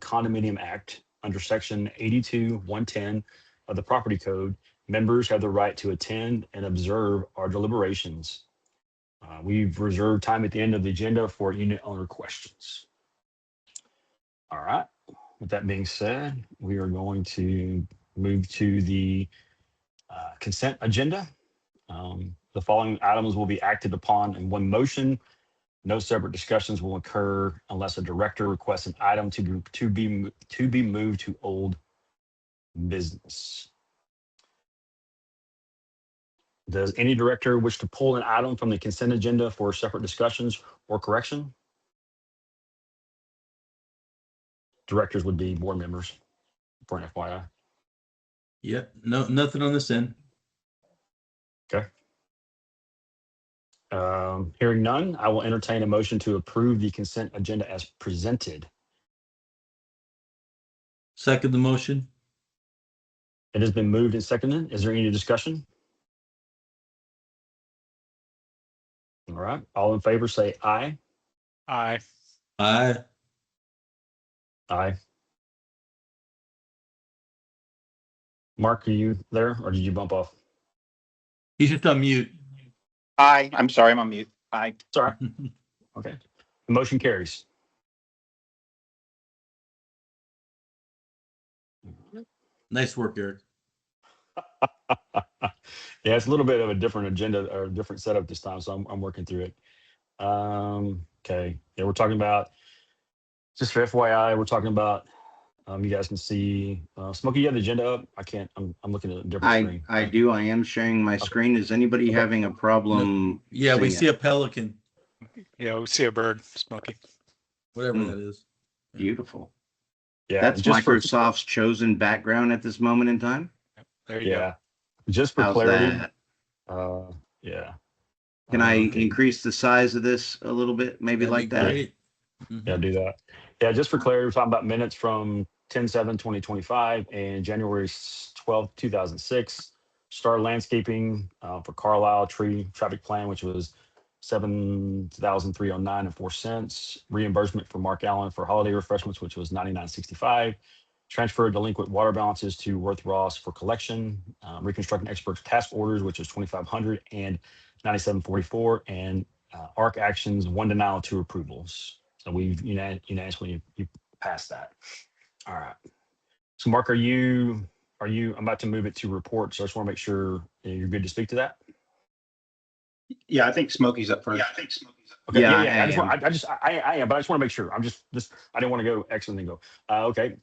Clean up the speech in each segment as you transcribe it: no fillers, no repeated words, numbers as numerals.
Condominium Act under Section 82-110 of the Property Code, members have the right to attend and observe our deliberations. We've reserved time at the end of the agenda for unit owner questions. All right. With that being said, we are going to move to the consent agenda. The following items will be acted upon in one motion. No separate discussions will occur unless a director requests an item to be moved to old business. Does any director wish to pull an item from the consent agenda for separate discussions or correction? Directors would be board members, for an FYI. Yep, no, nothing on this end. Okay. Hearing none, I will entertain a motion to approve the consent agenda as presented. Second the motion. It has been moved and seconded. Is there any discussion? All right. All in favor say aye. Aye. Aye. Aye. Mark, are you there or did you bump off? He's just on mute. Aye. I'm sorry, I'm on mute. Aye. Sorry. Okay. The motion carries. Nice work, Eric. Yeah, it's a little bit of a different agenda or different setup this time, so I'm working through it. Okay. Yeah, we're talking about, just for FYI, we're talking about, you guys can see, Smokey, you have the agenda up? I can't, I'm looking at a different screen. I do. I am sharing my screen. Is anybody having a problem? Yeah, we seeing see it? a pelican, Yeah, we see a bird, Smokey. whatever that is. Beautiful. Yeah, That's just for, Microsoft's chosen background at this moment in time. There you yeah, just for How's clarity. that? Yeah. Can I Okay. increase the size of this a little bit? Maybe That'd like be that. great. Yeah, do that. Yeah, just for clarity, we're talking about minutes from 10/7/2025 and January 12th, 2006. Star Landscaping for Carlisle Tree Traffic Plan, which was $7,309.04. Reimbursement for Mark Allen for holiday refreshments, which was $99.65. Transfer delinquent water balances to Worth Ross for collection. Reconstructing experts task orders, which was $2,500 and $97.44. And ARC actions, 1 denial, 2 approvals. So we've unanimously you passed that. All right. So Mark, I'm about to move it to report. So I just want to make sure you're good to speak to that. Yeah, I think Smokey's up first. Okay. Yeah, Yeah. I I just am. want, I am, but I just want to make sure. I didn't want to go X and then go. Okay.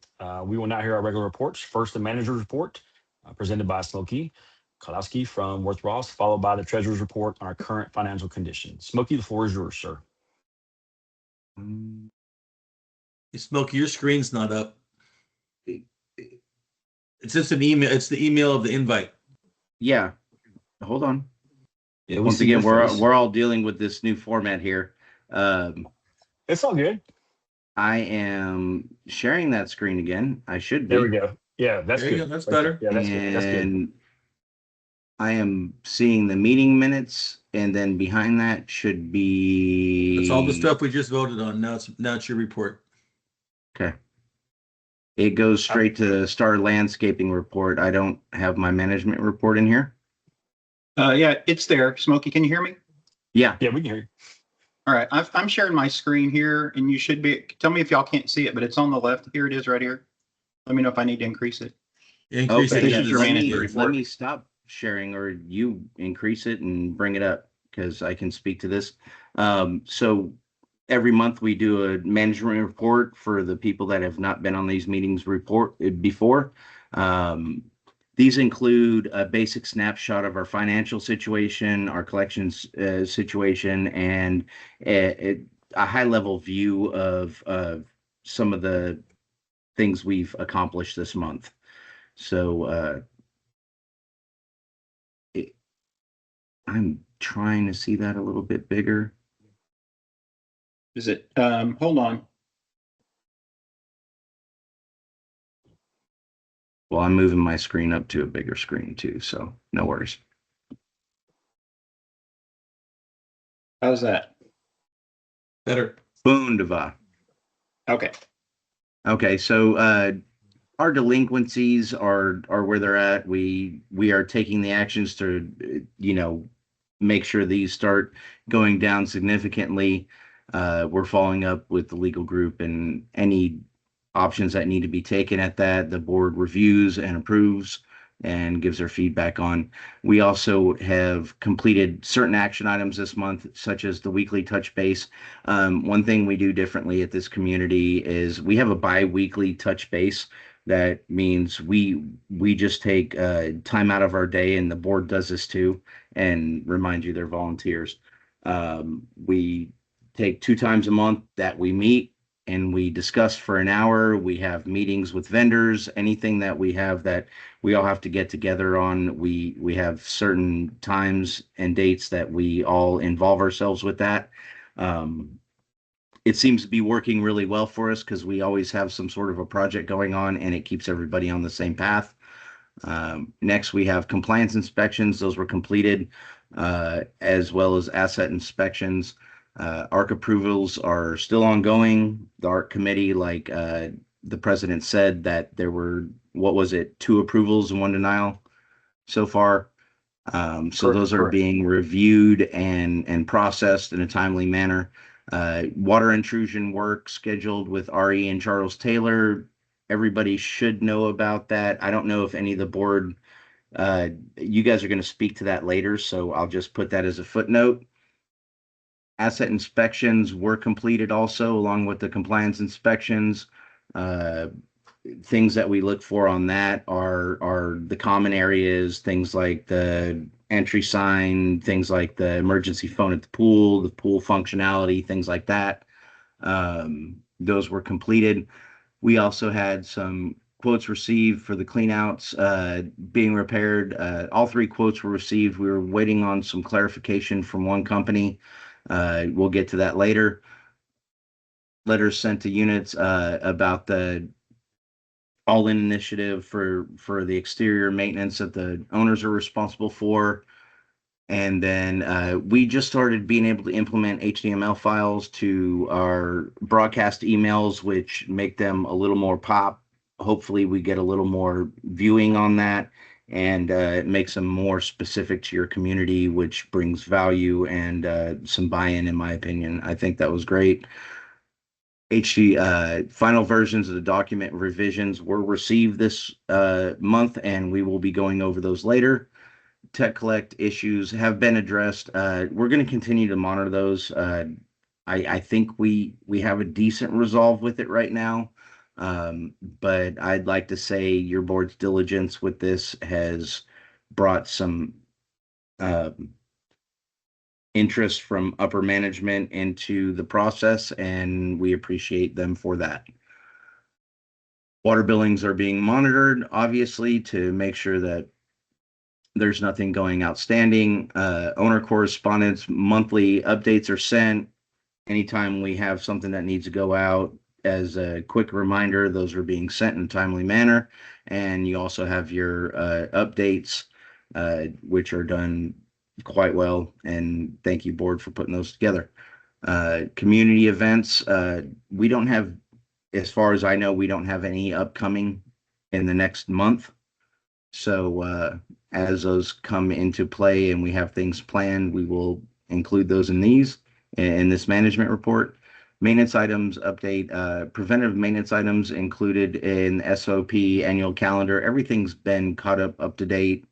We will now hear our regular reports. First, the manager's report presented by Smokey Kalowski from Worth Ross, followed by the treasurer's report on our current financial condition. Smokey, the floor is yours, sir. Hey, Smokey, your screen's not up. It's just an email. It's the email of the invite. Yeah. Hold on. Yeah, Once again, we're all dealing with this new format here. It's all good. I am sharing that screen again. I should be. There we go. Yeah, that's There you good. go. That's better. Yeah, that's good. That's good. And I am seeing the meeting minutes, and then behind that should be. That's all the stuff we just voted on. Now it's your report. Okay. It goes straight to Star Landscaping report. I don't have my management report in here. Yeah, it's there. Smokey, can you hear me? Yeah. Yeah, we can hear you. All right, I'm sharing my screen here, and you should be. Tell me if y'all can't see it, but it's on the left. Here it is, right here. Let me know if I need to increase it. Increase Okay, it. this is your manager report. Let me stop sharing, or you increase it and bring it up, because I can speak to this. So every month we do a management report for the people that have not been on these meetings before. These include a basic snapshot of our financial situation, our collections situation, and a high-level view of some of the things we've accomplished this month. So I'm trying to see that a little bit bigger. Is it? Hold on. Well, I'm moving my screen up to a bigger screen too, so no worries. How's that? Better. Wunderbar. Okay. Okay, so our delinquencies are where they're at. We are taking the actions to, make sure these start going down significantly. We're following up with the legal group and any options that need to be taken at that. The board reviews and approves and gives their feedback on. We also have completed certain action items this month, such as the weekly touch base. One thing we do differently at this community is we have a bi-weekly touch base. That means we just take time out of our day, and the board does this too. And remind you, they're volunteers. We take 2 times a month that we meet and we discuss for an hour. We have meetings with vendors, anything that we have that we all have to get together on. We have certain times and dates that we all involve ourselves with that. Um, it seems to be working really well for us because we always have some sort of a project going on and it keeps everybody on the same path. Next, we have compliance inspections. Those were completed, as well as asset inspections. ARC approvals are still ongoing. The ARC committee, like the president said, that there were, what was it, 2 approvals and 1 denial so far. So those are Correct. being reviewed and processed in a timely manner. Water intrusion work scheduled with RE and Charles Taylor. Everybody should know about that. I don't know if any of the board, you guys are going to speak to that later, so I'll just put that as a footnote. Asset inspections were completed also, along with the compliance inspections. Things that we look for on that are the common areas, things like the entry sign, things like the emergency phone at the pool functionality, things like that. Those were completed. We also had some quotes received for the cleanouts being repaired. All 3 quotes were received. We were waiting on some clarification from one company. We'll get to that later. Letters sent to units about the all-in initiative for the exterior maintenance that the owners are responsible for. And then we just started being able to implement HTML files to our broadcast emails, which make them a little more pop. Hopefully we get a little more viewing on that, and it makes them more specific to your community, which brings value and some buy-in my opinion. I think that was great. Final versions of the document revisions were received this month, and we will be going over those later. Tech collect issues have been addressed. We're going to continue to monitor those. I think we have a decent resolve with it right now. But I'd like to say your board's diligence with this has brought some interest from upper management into the process, and we appreciate them for that. Water billings are being monitored, obviously, to make sure that there's nothing going outstanding. Owner correspondence, monthly updates are sent. Anytime we have something that needs to go out, as a quick reminder, those are being sent in a timely manner. And you also have your updates, which are done quite well. And thank you, board, for putting those together. Community events, we don't have, as far as I know, we don't have any upcoming in the next month. So as those come into play and we have things planned, we will include those in this management report. Maintenance items update, preventive maintenance items included in SOP annual calendar. Everything's been caught up to date.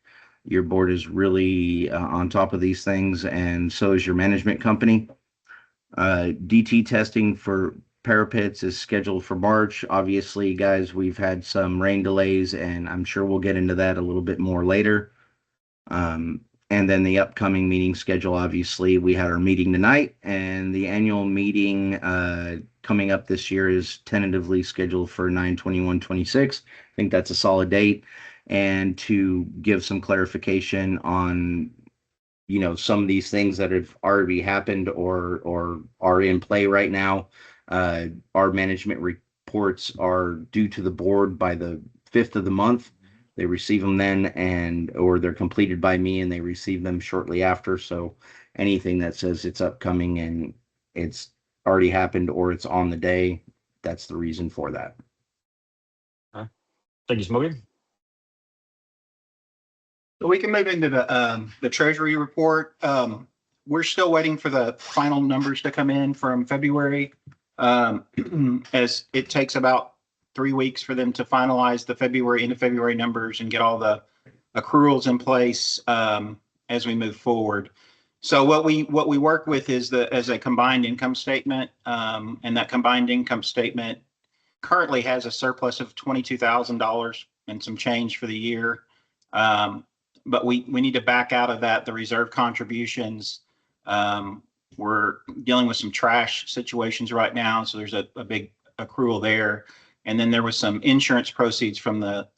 Your board is really on top of these things, and so is your management company. DT testing for parapets is scheduled for March. Obviously, guys, we've had some rain delays, and I'm sure we'll get into that a little bit more later. And then the upcoming meeting schedule, obviously, we had our meeting tonight, and the annual meeting coming up this year is tentatively scheduled for 9/21/26. I think that's a solid date. And to give some clarification on, some of these things that have already happened or are in play right now, our management reports are due to the board by the 5th of the month. They receive them then, or they're completed by me and they receive them shortly after. So anything that says it's upcoming and it's already happened or it's on the day, that's the reason for that. Thank you, Smokey. So we can move into the Treasury report. We're still waiting for the final numbers to come in from February. As it takes about 3 weeks for them to finalize the end of February numbers and get all the accruals in place as we move forward. So what we work with is as a combined income statement, and that combined income statement currently has a surplus of $22,000 and some change for the year. But we need to back out of that the reserve contributions. We're dealing with some trash situations right now, so there's a big accrual there. And then there was some insurance proceeds from the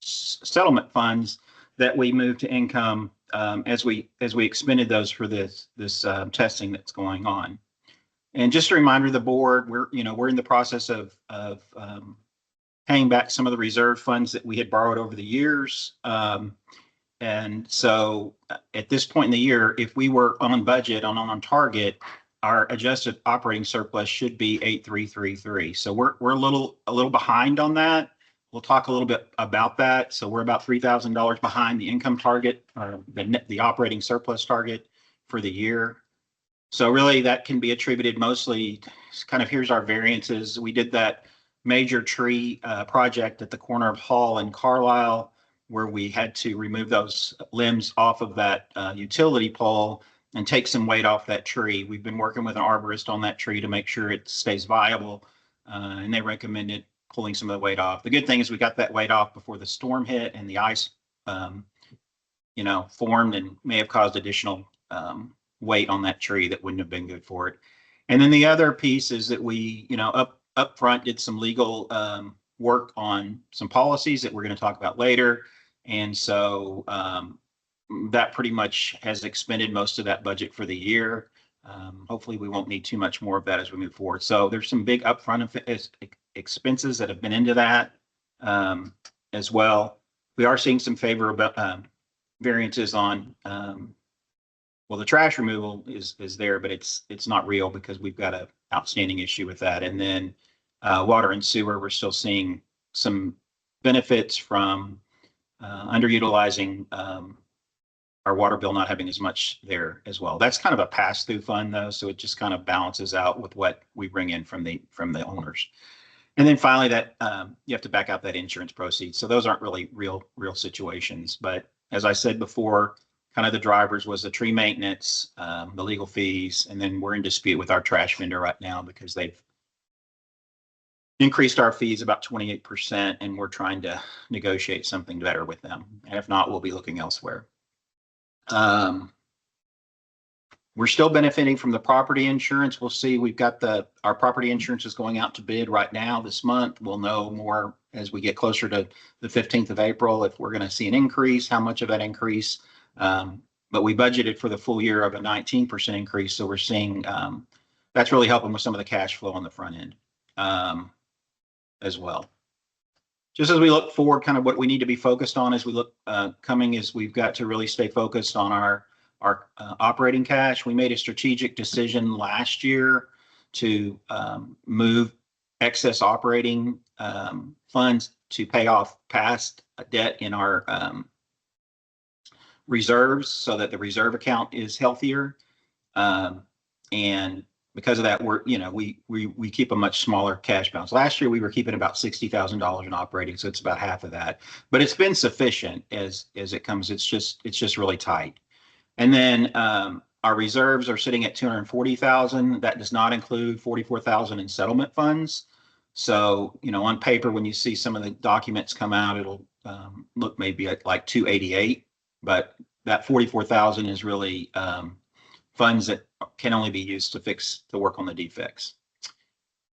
settlement funds that we moved to income as we expended those for this testing that's going on. And just a reminder, the board, we're in the process of paying back some of the reserve funds that we had borrowed over the years. And so at this point in the year, if we were on budget, on target, our adjusted operating surplus should be 8,333. So we're a little behind on that. We'll talk a little bit about that. So we're about $3,000 behind the income target, the operating surplus target for the year. So really that can be attributed mostly kind of, here's our variances. We did that major tree project at the corner of Hall and Carlisle, where we had to remove those limbs off of that utility pole and take some weight off that tree. We've been working with an arborist on that tree to make sure it stays viable, and they recommended pulling some of the weight off. The good thing is we got that weight off before the storm hit and the ice, formed and may have caused additional weight on that tree that wouldn't have been good for it. And then the other piece is that we, up front did some legal work on some policies that we're going to talk about later. And so that pretty much has expended most of that budget for the year. Hopefully we won't need too much more of that as we move forward. So there's some big upfront expenses that have been into that as well. We are seeing some favorable variances on, the trash removal is there, but it's not real because we've got an outstanding issue with that. And then water and sewer, we're still seeing some benefits from underutilizing our water bill, not having as much there as well. That's kind of a pass-through fund though, so it just kind of balances out with what we bring in from the owners. And then finally, that you have to back out that insurance proceeds. So those aren't really real situations. But as I said before, kind of the drivers was the tree maintenance, the legal fees, and then we're in dispute with our trash vendor right now because they've increased our fees about 28%, and we're trying to negotiate something better with them. And if not, we'll be looking elsewhere. We're still benefiting from the property insurance. We'll see. We've got our property insurance is going out to bid right now this month. We'll know more as we get closer to the 15th of April if we're going to see an increase, how much of that increase. But we budgeted for the full year of a 19% increase. So we're seeing that's really helping with some of the cash flow on the front end as well. Just as we look forward, kind of what we need to be focused on as we look coming is we've got to really stay focused on our operating cash. We made a strategic decision last year to move excess operating funds to pay off past debt in our reserves so that the reserve account is healthier. And because of that, we keep a much smaller cash balance. Last year, we were keeping about $60,000 in operating, so it's about half of that. But it's been sufficient as it comes. It's just really tight. And then our reserves are sitting at $240,000. That does not include $44,000 in settlement funds. So, on paper, when you see some of the documents come out, it'll look maybe like $288, but that $44,000 is really funds that can only be used to work on the defects.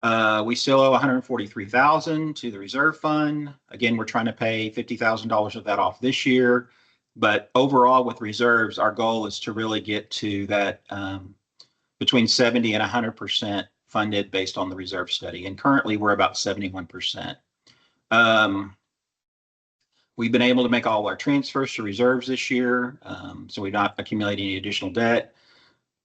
We still owe $143,000 to the reserve fund. Again, we're trying to pay $50,000 of that off this year. But overall, with reserves, our goal is to really get to that between 70 and 100% funded based on the reserve study. And currently, we're about 71%. We've been able to make all our transfers to reserves this year, so we're not accumulating any additional debt.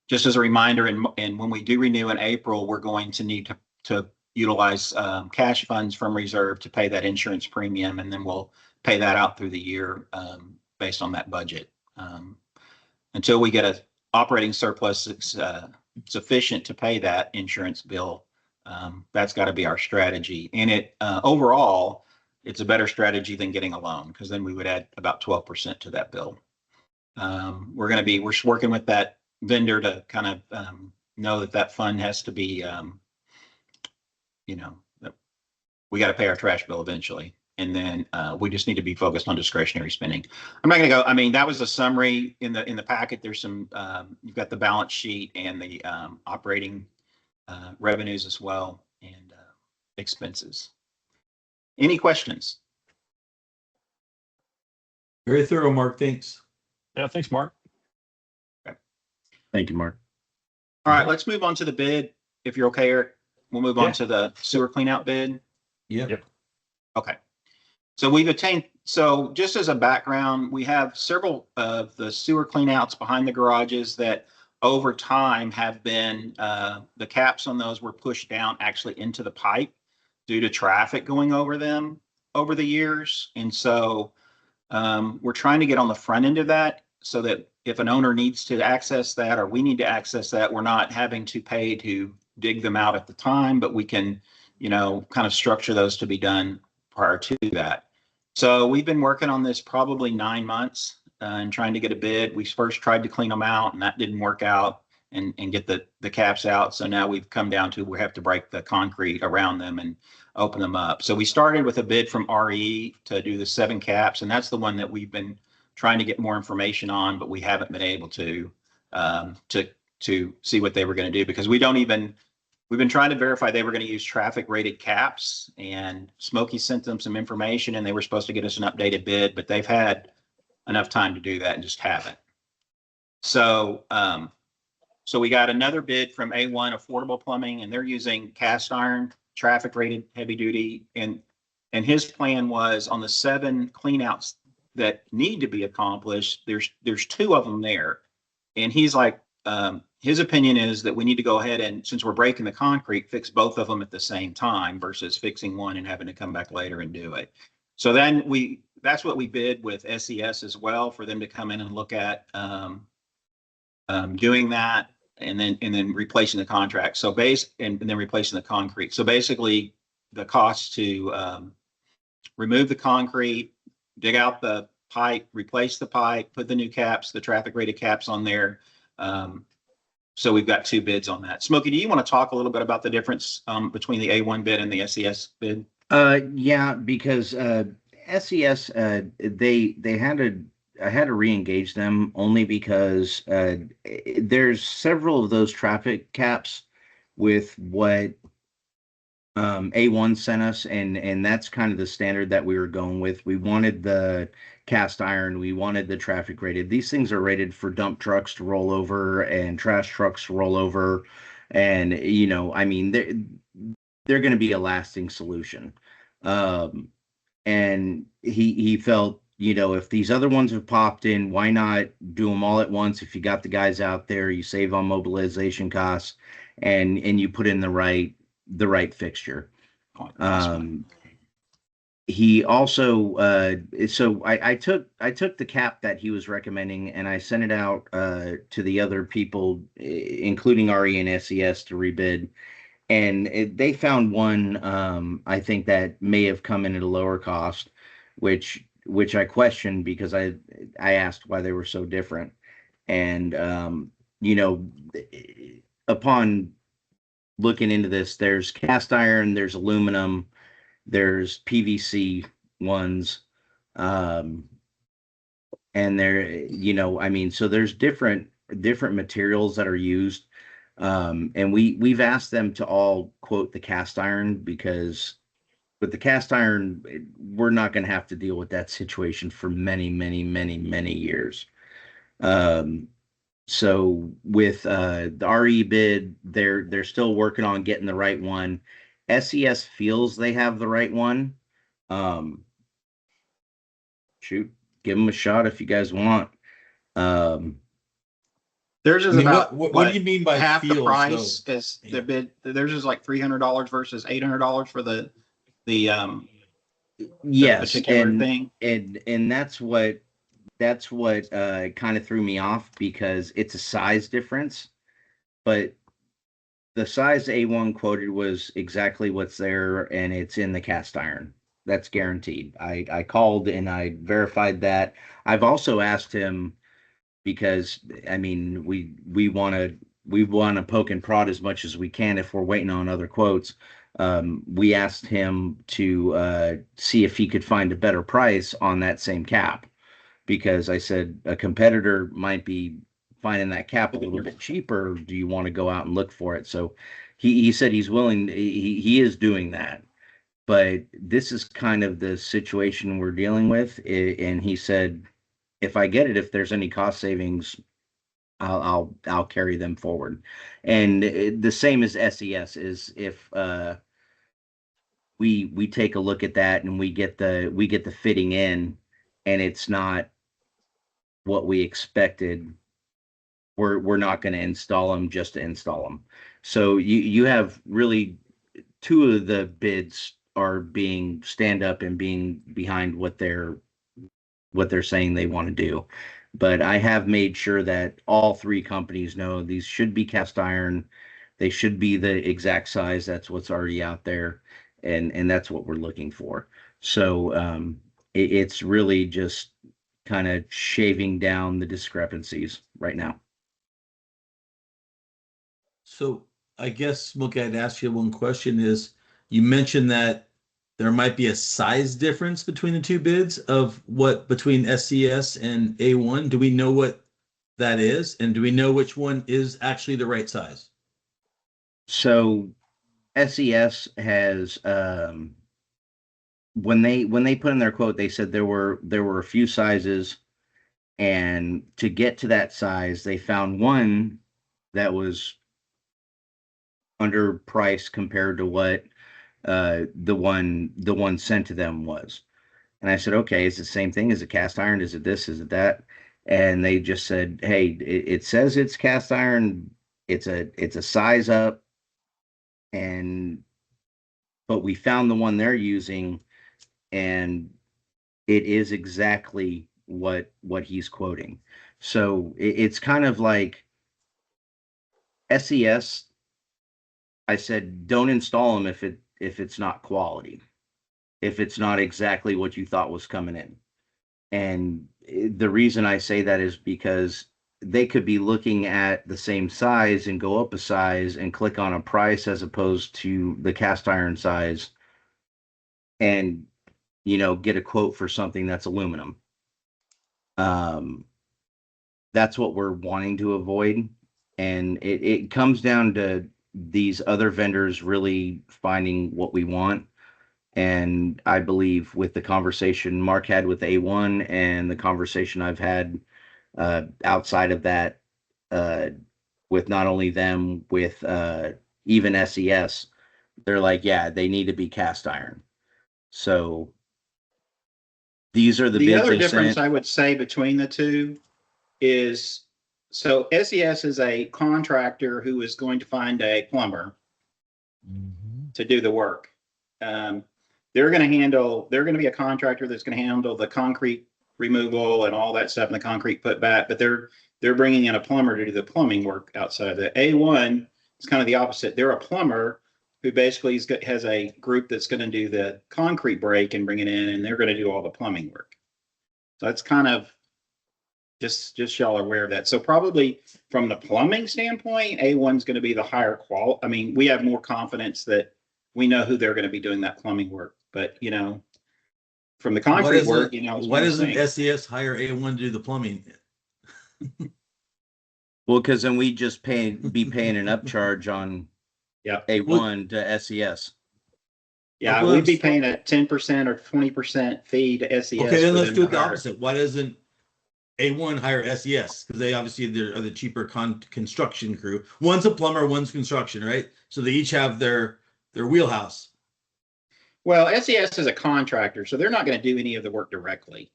Just as a reminder, and when we do renew in April, we're going to need to utilize cash funds from reserve to pay that insurance premium, and then we'll pay that out through the year based on that budget. Until we get a operating surplus that's sufficient to pay that insurance bill, that's got to be our strategy. And it overall, it's a better strategy than getting a loan, because then we would add about 12% to that bill. We're working with that vendor to kind of know that fund has to be, we got to pay our trash bill eventually. And then we just need to be focused on discretionary spending. I'm not going to go. I mean, that was a summary in the packet. There's some, you've got the balance sheet and the operating revenues as well, and expenses. Any questions? Very thorough, Mark. Thanks. Yeah, thanks, Mark. Thank you, Mark. All right, let's move on to the bid. If you're okay, Eric, we'll move on to the sewer cleanout bid. Yep. Okay. So just as a background, we have several of the sewer cleanouts behind the garages that over time have been, the caps on those were pushed down actually into the pipe due to traffic going over them over the years. And so we're trying to get on the front end of that so that if an owner needs to access that, or we need to access that, we're not having to pay to dig them out at the time, but we can, kind of structure those to be done prior to that. So we've been working on this probably 9 months and trying to get a bid. We first tried to clean them out, and that didn't work out, and get the caps out. So now we've come down to we have to break the concrete around them and open them up. So we started with a bid from RE to do the 7 caps, and that's the one that we've been trying to get more information on, but we haven't been able to see what they were going to do, because we've been trying to verify they were going to use traffic rated caps, and Smokey sent them some information and they were supposed to get us an updated bid, but they've had enough time to do that and just haven't. So, so we got another bid from A1 Affordable Plumbing, and they're using cast iron traffic rated heavy duty. And his plan was on the 7 cleanouts that need to be accomplished, there's 2 of them there. And he's like, his opinion is that we need to go ahead and, since we're breaking the concrete, fix both of them at the same time versus fixing one and having to come back later and do it. So then that's what we bid with SES as well, for them to come in and look at doing that, and then replacing the contract. So and then replacing the concrete. So basically the cost to remove the concrete, dig out the pipe, replace the pipe, put the new caps, the traffic rated caps on there. So we've got 2 bids on that. Smokey, do you want to talk a little bit about the difference between the A1 bid and the SES bid? Yeah, because SES, I had to re-engage them only because there's several of those traffic caps with what A1 sent us, and that's kind of the standard that we were going with. We wanted the cast iron, we wanted the traffic rated. These things are rated for dump trucks to roll over and trash trucks to roll over, and I mean they're going to be a lasting solution. And he felt, if these other ones have popped in, why not do them all at once? If you got the guys out there, you save on mobilization costs, and you put in the right fixture. He also, so I took the cap that he was recommending, and I sent it out to the other people, including RE and SES, to rebid. And they found one, I think, that may have come in at a lower cost, which I questioned, because I asked why they were so different. And, upon looking into this, there's cast iron, there's aluminum, there's PVC ones, and so there's different materials that are used. And we've asked them to all quote the cast iron, because with the cast iron, we're not going to have to deal with that situation for many, many, many, many years. So with the RE bid, they're still working on getting the right one. SES feels they have the right one. Shoot, give them a shot if you guys want. Theirs I is mean, about what do you mean by half the feels, price though? as the bid. Theirs is like $300 versus $800 for the Yes, particular thing. and that's what kind of threw me off because it's a size difference, but the size A1 quoted was exactly what's there, and it's in the cast iron. That's guaranteed. I called and I verified that. I've also asked him because I mean we want to poke and prod as much as we can if we're waiting on other quotes. We asked him to see if he could find a better price on that same cap because I said a competitor might be finding that cap a little bit cheaper. Do you want to go out and look for it? So he said he's willing. He is doing that. But this is kind of the situation we're dealing with. And he said, if I get it, if there's any cost savings, I'll carry them forward. And the same as SES is if we take a look at that and we get the fitting in and it's not what we expected, we're not going to install them just to install them. So you have really two of the bids are being stand up and being behind what they're saying they want to do. But I have made sure that all three companies know these should be cast iron. They should be the exact size. That's what's already out there. And that's what we're looking for. So it's really just kind of shaving down the discrepancies right now. So I guess, Smokey, I'd ask you one question is, you mentioned that there might be a size difference between the two bids of what between SCS and A1. Do we know what that is? And do we know which one is actually the right size? So SES has when they put in their quote, they said there were a few sizes, and to get to that size, they found one that was underpriced compared to what the one sent to them was. And I said, okay, is it the same thing? Is it cast iron? Is it this? Is it that? And they just said, hey, it says it's cast iron. It's a size up, and but we found the one they're using, and it is exactly what he's quoting. So it's kind of like SES. I said, don't install them if it's not quality, if it's not exactly what you thought was coming in. And the reason I say that is because they could be looking at the same size and go up a size and click on a price as opposed to the cast iron size and, get a quote for something that's aluminum. That's what we're wanting to avoid. And it comes down to these other vendors really finding what we want. And I believe with the conversation Mark had with A1 and the conversation I've had outside of that with not only them, with even SES, they're like, yeah, they need to be cast iron. So these are the bids other they difference sent. I would say between the two is, so SES is a contractor who is going to find a plumber to do the work. They're going to be a contractor that's going to handle the concrete removal and all that stuff and the concrete put back, but they're bringing in a plumber to do the plumbing work outside of the A1. It's kind of the opposite. They're a plumber who basically has a group that's going to do the concrete break and bring it in, and they're going to do all the plumbing work. So that's kind of just y'all are aware of that. So probably from the plumbing standpoint, A1's going to be the higher quality. I mean, we have more confidence that we know who they're going to be doing that plumbing work. But from the concrete work, why doesn't SES hire A1 to do the plumbing? Well, because then we just be paying an upcharge on A1 to SES. Yeah, we'd be paying a 10% or 20% fee to SES. Okay, then let's do it the opposite. Why doesn't A1 hire SES? Because they obviously are the cheaper construction crew. One's a plumber, one's construction, right? So they each have their wheelhouse. Well, SES is a contractor, so they're not going to do any of the work directly.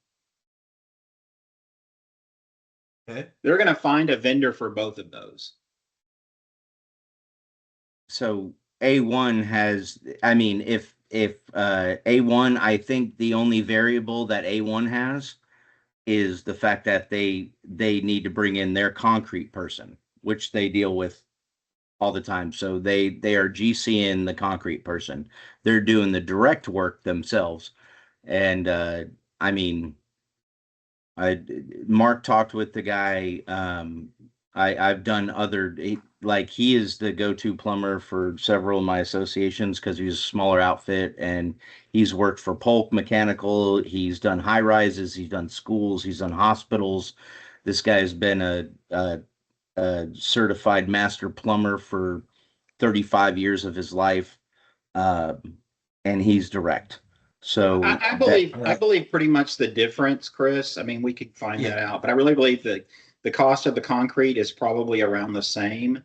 Okay. They're going to find a vendor for both of those. So A1 has, I mean, if A1, I think the only variable that A1 has is the fact that they need to bring in their concrete person, which they deal with all the time. So they are GCing the concrete person. They're doing the direct work themselves. And I mean, Mark talked with the guy. I've done other, like he is the go-to plumber for several of my associations because he's a smaller outfit, and he's worked for Polk Mechanical. He's done high rises. He's done schools. He's done hospitals. This guy's been a certified master plumber for 35 years of his life, uh, and he's direct. So I Right. believe pretty much the difference, Chris. I mean, we could find Yeah. that out, but I really believe that the cost of the concrete is probably around the same.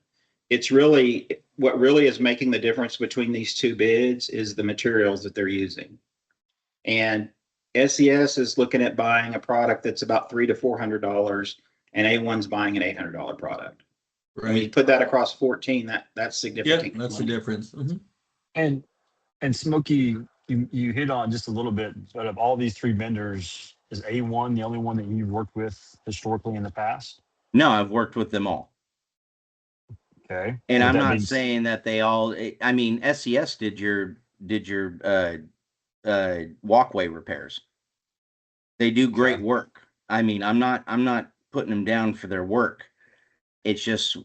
It's really what really is making the difference between these two bids is the materials that they're using. And SES is looking at buying a product that's about $300 to $400, and A1's buying an $800 product. When you Right. put that across 14, that's Yeah, significant. that's the money. difference. Mhm. And Smokey, you hit on just a little bit, but of all these three vendors, is A1 the only one that you've worked with historically in the past? no, I've worked with them all. Okay. And But I'm that not means, saying that they all, I mean, SES did your walkway repairs. They do great Okay. work. I mean, I'm not putting them down for their work. It's just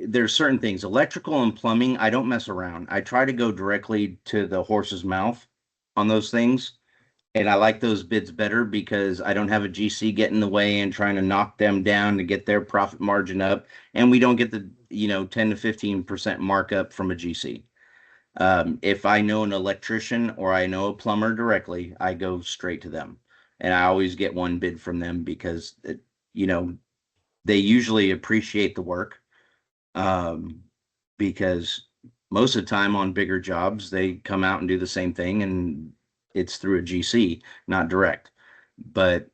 there's certain things, electrical and plumbing, I don't mess around. I try to go directly to the horse's mouth on those things. And I like those bids better because I don't have a GC get in the way and trying to knock them down to get their profit margin up. And we don't get the, 10 to 15% markup from a GC. If I know an electrician or I know a plumber directly, I go straight to them. And I always get one bid from them because, you know, they usually appreciate the work. Um, because most of the time on bigger jobs, they come out and do the same thing and it's through a GC, not direct. But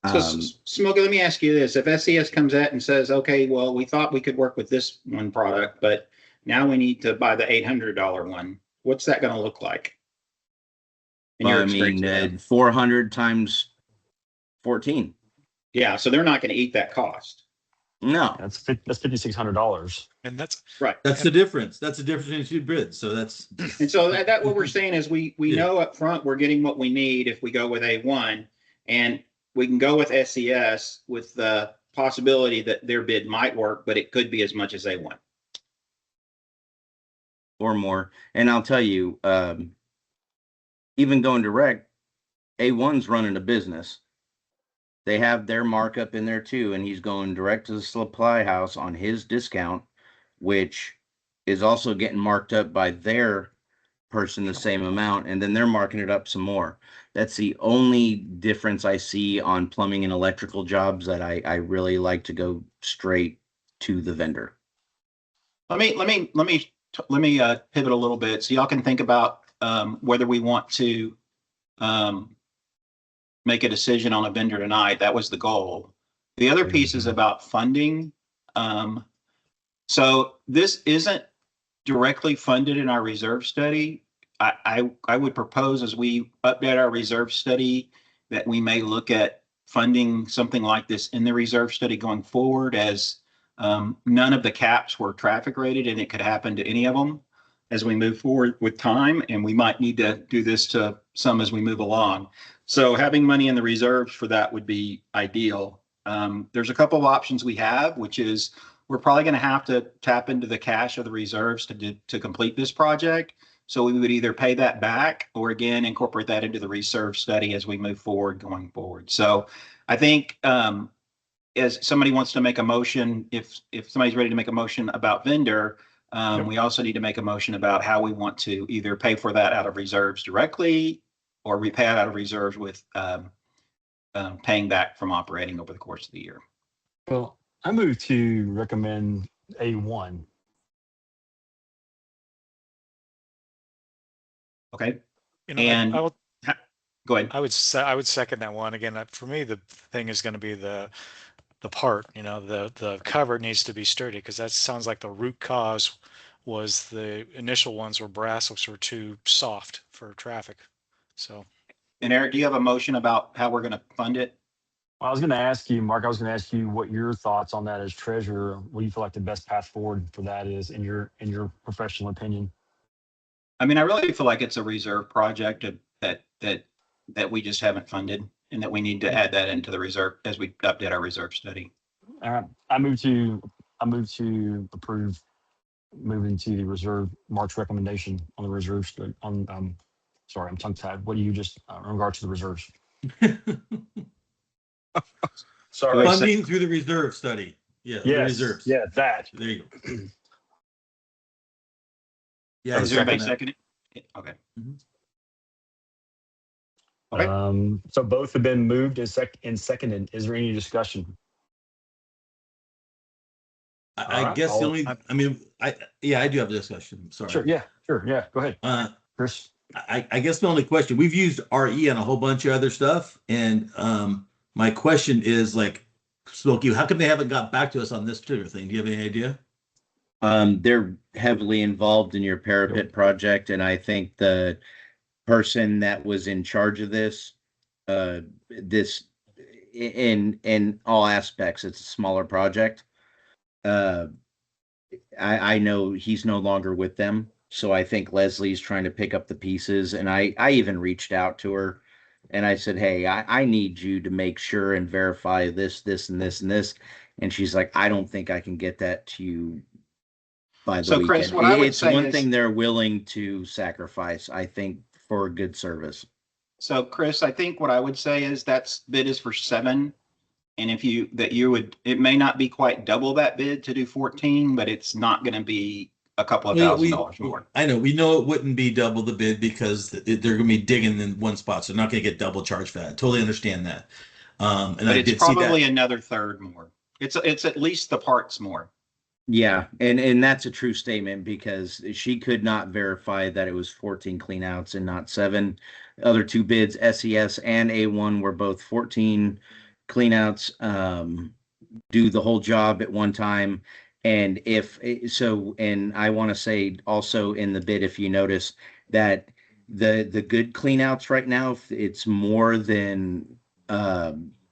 So, um, Smokey, let me ask you this. If SES comes out and says, okay, well, we thought we could work with this one product, but now we need to buy the $800 one, what's that going to look like? In your I experience mean, with them? 400 times 14. Yeah, so they're not going to eat that cost. No, that's $5,600. And that's, Right. That's the difference. That's the difference between two bids. So that's And so that what we're saying is we Yeah. know up front we're getting what we need if we go with A1, and we can go with SES with the possibility that their bid might work, but it could be as much as A1. or more. And I'll tell you, even going direct, A1's running a business. They have their markup in there too, and he's going direct to the supply house on his discount, which is also getting marked up by their person the same amount, and then they're marking it up some more. That's the only difference I see on plumbing and electrical jobs that I really like to go straight to the vendor. Let me pivot a little bit so y'all can think about whether we want to make a decision on a vendor tonight. That was the goal. The other piece is about funding. So this isn't directly funded in our reserve study. I would propose as we update our reserve study that we may look at funding something like this in the reserve study going forward, as none of the caps were traffic rated and it could happen to any of them as we move forward with time. And we might need to do this to some as we move along. So having money in the reserves for that would be ideal. There's a couple of options we have, which is we're probably going to have to tap into the cash of the reserves to complete this project. So we would either pay that back or again, incorporate that into the reserve study as we move forward going forward. So I think as somebody wants to make a motion, if somebody's ready to make a motion about vendor, we also need to make a motion about how we want to either pay for that out of reserves directly or repay it out of reserves with paying back from operating over the course of the year. Well, I move to recommend A1. Okay. you know, And I will, go ahead. I would say, I would second that one. Again, for me, the thing is going to be the the part, the cover needs to be sturdy, because that sounds like the root cause was the initial ones were brass, which were too soft for traffic. So. And Eric, do you have a motion about how we're going to fund it? Well, I was going to ask you, Mark, I was going to ask you what your thoughts on that as treasurer. What do you feel like the best path forward for that is in your professional opinion? I mean, I really feel like it's a reserve project that we just haven't funded, and that we need to add that into the reserve as we update our reserve study. All right, I move to approve moving to the reserve Mark's recommendation on the reserve study on sorry, I'm tongue tied. What do you just in regards to the reserves? Sorry. Funding through the reserve study. Yeah, the Yes. reserves. Yeah, that. There you go. Yeah, Is everybody second it? Okay. Okay. So both have been moved and seconded. Is there any discussion? I right, guess the I'll- only, I mean, I do have a discussion. Sorry. Sure. Yeah. Sure. Yeah. Go ahead, Chris. I guess the only question, we've used RE on a whole bunch of other stuff. And my question is like, Smokey, how come they haven't got back to us on this particular thing? Do you have any idea? They're heavily involved in your parapet project, and I think the person that was in charge of this, in all aspects, it's a smaller project. I know he's no longer with them, so I think Leslie's trying to pick up the pieces. And I even reached out to her, and I said, "Hey, I need you to make sure and verify this, this, and this, and this." And she's like, "I don't think I can get that to you by the weekend." Chris, what I would It's say one is- thing they're willing to sacrifice, I think, for good service. So Chris, I think what I would say is that bid is for 7. And it may not be quite double that bid to do 14, but it's not going to be a couple of $1,000 more. I know, we know it wouldn't be double the bid because they're going to be digging in one spot. So they're not going to get double charged for that. I totally understand that. And But I it's did see probably that. another third more. It's at least the parts more. Yeah, and that's a true statement, because she could not verify that it was 14 cleanouts and not 7. Other 2 bids, SES and A1, were both 14 cleanouts, do the whole job at one time. And and I want to say also in the bid, if you notice that the good cleanouts right now, it's more than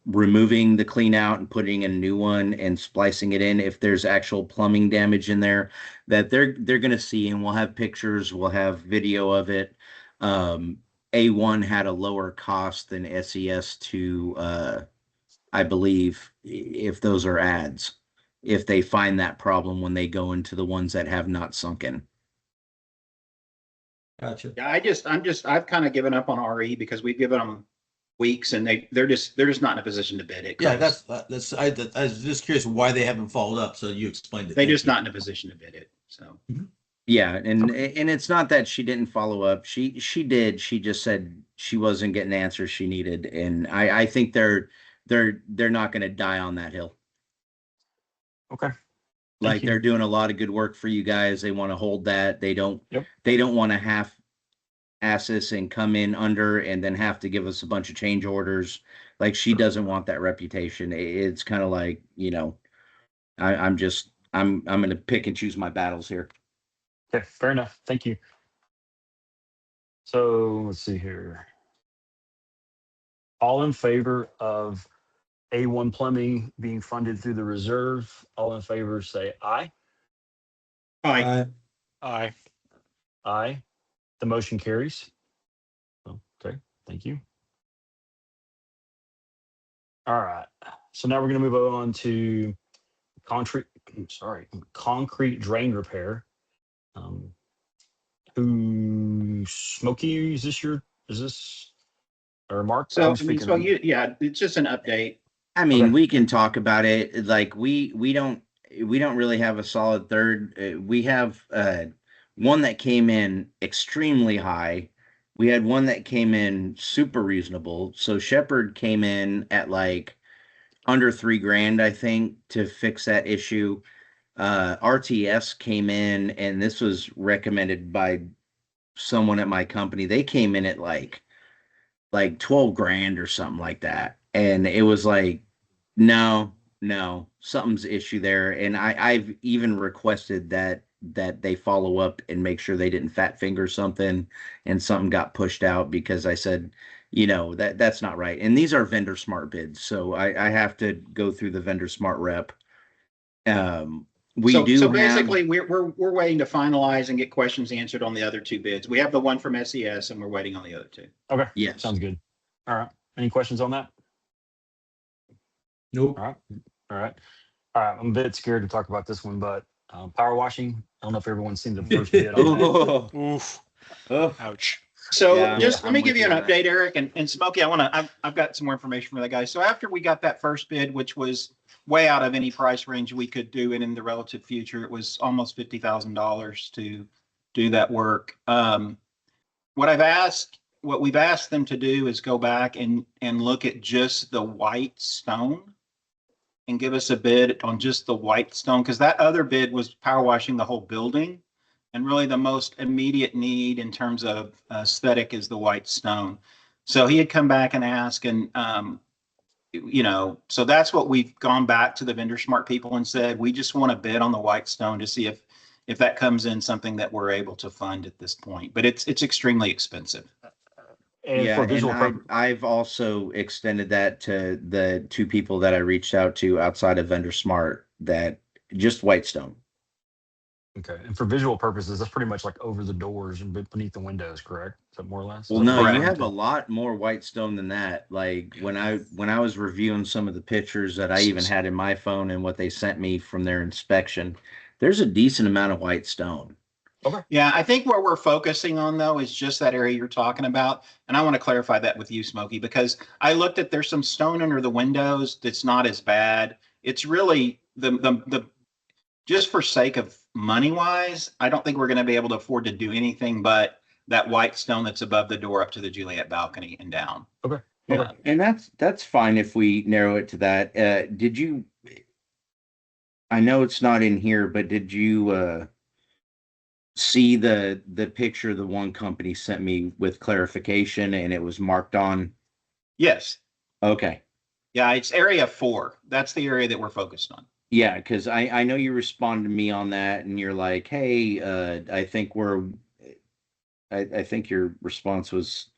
removing the clean out and putting in a new one and splicing it in. If there's actual plumbing damage in there, that they're going to see, and we'll have pictures, we'll have video of it. A1 had a lower cost than SES to, I believe, if those are ads, if they find that problem when they go into the ones that have not sunken. Gotcha. Yeah, I've kind of given up on RE because we've given them weeks, and they're just not in a position to bid it. Yeah, I was just curious why they haven't followed up. So you explained it. They're Thank just you. not in a position to bid it. So Yeah, and it's not that she didn't follow up. She did. She just said she wasn't getting the answers she needed, and I think they're not going to die on that hill. Okay. Like, you. they're doing a lot of good work for you guys. They want to hold that. They don't Yep. want to half ass this and come in under and then have to give us a bunch of change orders. Like, she doesn't want that reputation. It's kind of like, I'm going to pick and choose my battles here. Okay, fair enough. Thank you. So let's see here. All in favor of A1 plumbing being funded through the reserve? All in favor say aye. Aye. Aye. Aye. The motion carries. Okay, thank you. All right. So now we're going to move on to concrete drain repair. Smokey, is this or Mark? So Who's speaking? it's just an update. I mean, Okay. we can talk about it. Like, we don't really have a solid third. We have one that came in extremely high. We had one that came in super reasonable. So Shepherd came in at like under $3,000, I think, to fix that issue. RTS came in, and this was recommended by someone at my company. They came in at like $12,000 or something like that. And it was like, no, No, something's issue there, and I've even requested that they follow up and make sure they didn't fat finger something, and something got pushed out because I said, that's not right. And these are vendor smart bids, so I have to go through the vendor smart rep. We So do have, basically, we're waiting to finalize and get questions answered on the other two bids. We have the one from SES, and we're waiting on the other two. Okay. yes, Sounds good. All right. Any questions on that? Nope. All right. All right. All right. I'm a bit scared to talk about this one, but power washing. I don't know if everyone's seen the first bid on that. oh, Oof. oh, Ouch. So Yeah, just let I'm me with give you you an on that. update, Eric and Smokey. I've got some more information for that guy. So after we got that first bid, which was way out of any price range we could do, and in the relative future, it was almost $50,000 to do that work. What we've asked them to do is go back and look at just the white stone and give us a bid on just the white stone, because that other bid was power washing the whole building. And really the most immediate need in terms of aesthetic is the white stone. So he had come back and asked, and so that's what we've gone back to the vendor smart people and said, we just want to bid on the white stone to see if that comes in something that we're able to fund at this point. But it's extremely expensive. And yeah, for and visual purpose, I've also extended that to the two people that I reached out to outside of Vendor Smart, that just Whitestone. okay. And for visual purposes, that's pretty much like over the doors and beneath the windows, correct? Is that more or less? Is Well, that what no, you're you referring have a to? lot more Whitestone than that. Like when I was reviewing some of the pictures that I even had in my phone and what they sent me from their inspection, there's a decent amount of Whitestone. Okay. Yeah, I think where we're focusing on though is just that area you're talking about. And I want to clarify that with you, Smokey, because I looked at, there's some stone under the windows that's not as bad. It's really the just for sake of money wise, I don't think we're going to be able to afford to do anything but that white stone that's above the door up to the Juliet balcony and down. Okay. Yeah, Okay. and that's fine if we narrow it to that. Did you? I know it's not in here, but did you see the picture the one company sent me with clarification and it was marked on? Yes. Okay. Yeah, it's area 4. That's the area that we're focused on. Yeah, because I know you responded to me on that and you're like, hey, I think your response was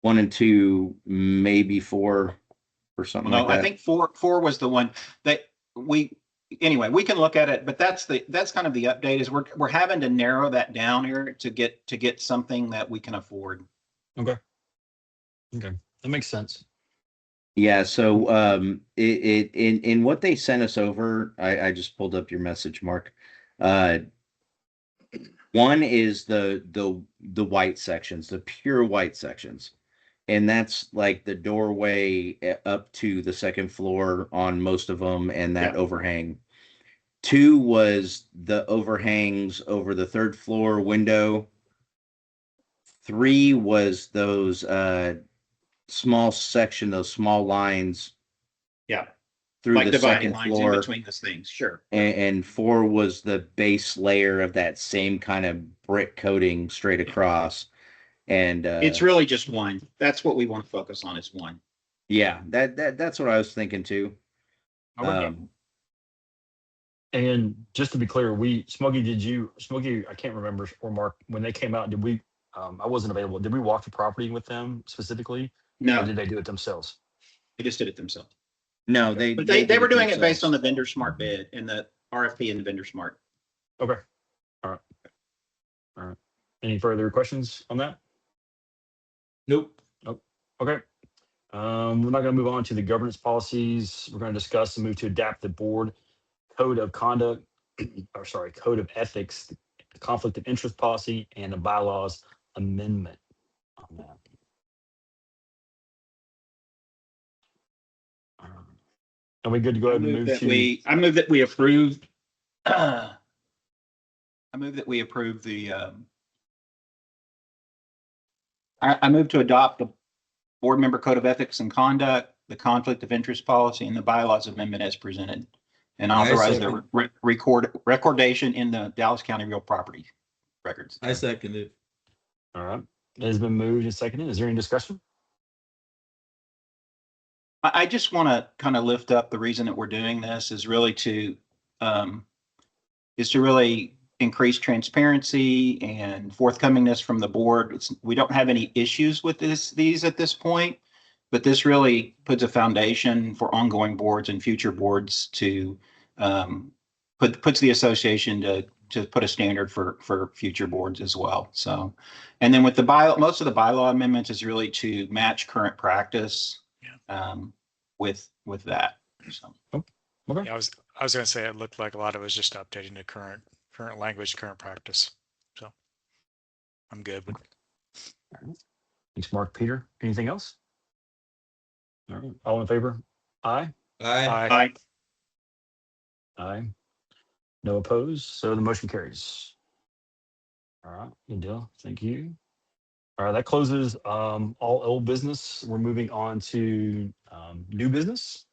1 and 2, maybe 4 or something No, like that. I think four was the one that anyway, we can look at it, but that's kind of the update, is we're having to narrow that down here to get something that we can afford. Okay. Okay. That makes sense. Yeah, so in what they sent us over, I just pulled up your message, Mark. One is the white sections, the pure white sections. And that's like the doorway up to the second floor on most of them, and that Yeah. overhang. 2 was the overhangs over the third floor window. 3 was those those small lines Yeah. through Like the dividing second lines in floor. between those things. Sure. And 4 was the base layer of that same kind of brick coating straight across. And It's really just one. That's what we want to focus on, is one. yeah, that's what I was thinking too. Okay. And just to be clear, Smokey, I can't remember, or Mark, when they came out, did we, I wasn't available. Did we walk the property with them specifically? Or No, did they do it themselves? they just did it themselves. No, But they did were doing it based themselves. on the vendor smart bid and the RFP and the vendor smart. Okay. All right. All right. Any further questions on that? Nope. Okay. We're not going to move on to the governance policies. We're going to discuss and move to adapt the board code of conduct, or sorry, code of ethics, the conflict of interest policy, and the bylaws amendment on that. Are we good to go ahead and move to? I move that we approve. I move that we approve the. I move to adopt the board member code of ethics and conduct, the conflict of interest policy, and the bylaws amendment as presented, and I authorize second. the recordation in the Dallas County Real Property Records. I second it. All right. It has been moved and seconded. Is there any discussion? I just want to kind of lift up the reason that we're doing this is really um, to really increase transparency and forthcomingness from the board. We don't have any issues with these at this point, but this really puts a foundation for ongoing boards and future boards to puts the association to put a standard for future boards as well. So, and then with the most of the bylaw amendments is really to match current practice with that. So. Okay. Yeah, I was going to say it looked like a lot of it was just updating the current language, current practice. So I'm good. Thanks, Mark. Peter, anything else? All right. All in favor? Aye. Aye. Aye. No opposed. So the motion carries. All right. Good deal. Thank you. All right. That closes all old business. We're moving on to new business.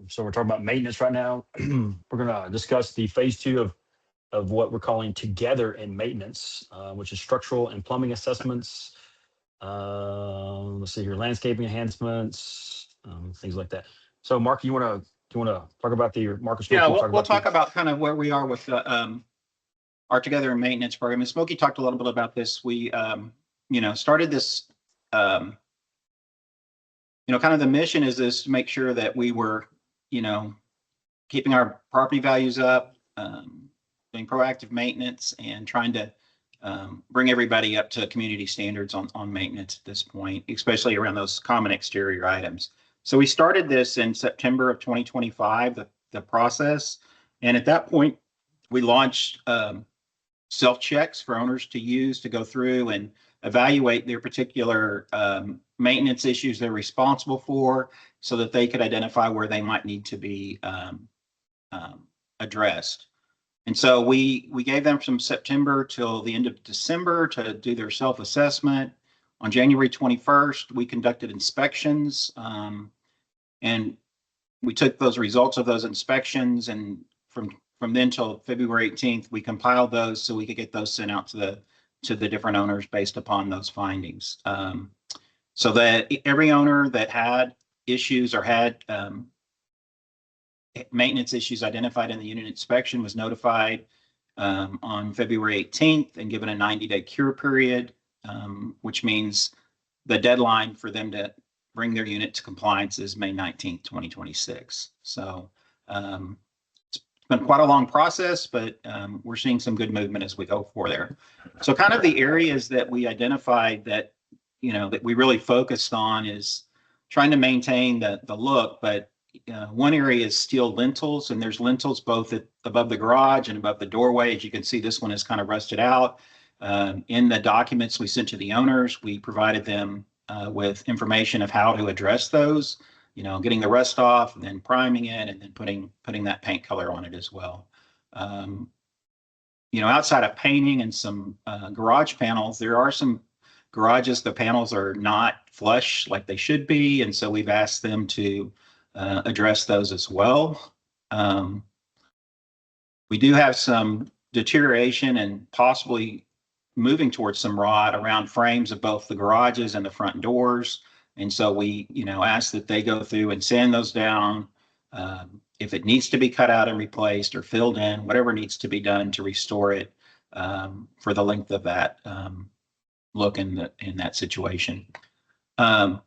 So we're talking about maintenance right now. We're going to discuss the phase 2 of what we're calling together in maintenance, which is structural and plumbing assessments. Let's see here, landscaping enhancements, things like that. So Mark, do you want to talk about Marcus? Yeah, we'll talk about kind of where we are with the our together in maintenance program. And Smokey talked a little bit about this. We started this kind of the mission is this to make sure that we were keeping our property values up, doing proactive maintenance, and trying to bring everybody up to community standards on maintenance at this point, especially around those common exterior items. So we started this in September of 2025, the process. And at that point, we launched self-checks for owners to use to go through and evaluate their particular maintenance issues they're responsible for so that they could identify where they might need to be addressed. And so we gave them from September till the end of December to do their self-assessment. On January 21st, we conducted inspections, and we took those results of those inspections, and from then till February 18th, we compiled those so we could get those sent out to the different owners based upon those findings. So that every owner that had issues or had maintenance issues identified in the unit inspection was notified on February 18th and given a 90-day cure period, which means the deadline for them to bring their unit to compliance is May 19th, 2026. So it's been quite a long process, but we're seeing some good movement as we go for there. So kind of the areas that we identified that, that we really focused on is trying to maintain the look, but one area is steel lintels, and there's lintels both above the garage and above the doorway. As you can see, this one is kind of rusted out. In the documents we sent to the owners, we provided them with information of how to address those, getting the rust off and then priming it and then putting that paint color on it as well. Outside of painting and some garage panels, there are some garages, the panels are not flush like they should be. And so we've asked them to address those as well. We do have some deterioration and possibly moving towards some rot around frames of both the garages and the front doors. And so we, ask that they go through and sand those down. If it needs to be cut out and replaced or filled in, whatever needs to be done to restore it for the length of that look in that situation. And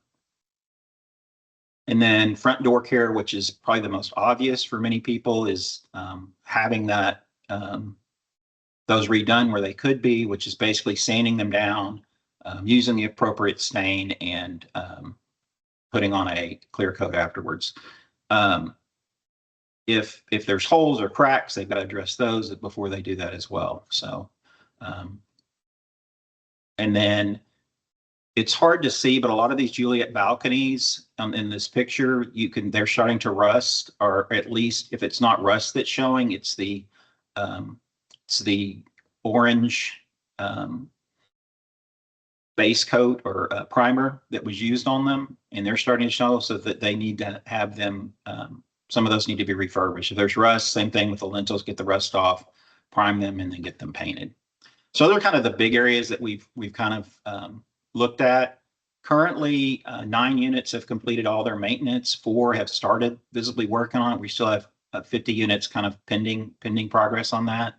then front door care, which is probably the most obvious for many people, is having that those redone where they could be, which is basically sanding them down, using the appropriate stain, and putting on a clear coat afterwards. If there's holes or cracks, they've got to address those before they do that as well. So, and then it's hard to see, but a lot of these Juliet balconies in this picture, they're starting to rust, or at least if it's not rust that's showing, it's the orange base coat or primer that was used on them, and they're starting to show, so that they need to have them. Some of those need to be refurbished. If there's rust, same thing with the lintels, get the rust off, prime them, and then get them painted. So they're kind of the big areas that we've kind of looked at. Currently, 9 units have completed all their maintenance. 4 have started visibly working on it. We still have 50 units kind of pending progress on that.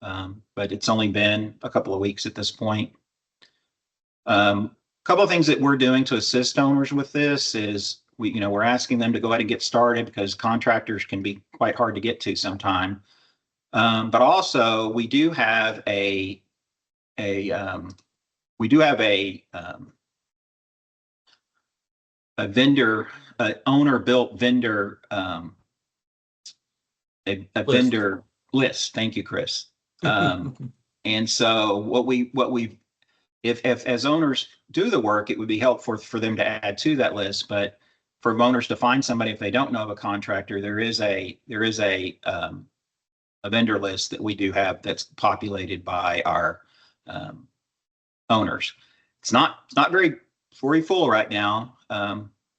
But it's only been a couple of weeks at this point. Couple of things that we're doing to assist owners with this is we're asking them to go ahead and get started because contractors can be quite hard to get to sometime. But also we do have a vendor, owner built vendor, a vendor list. Thank you, Chris. And so if as owners do the work, it would be helpful for them to add to that list. But for owners to find somebody, if they don't know of a contractor, there is a vendor list that we do have that's populated by our owners. It's not very full right now.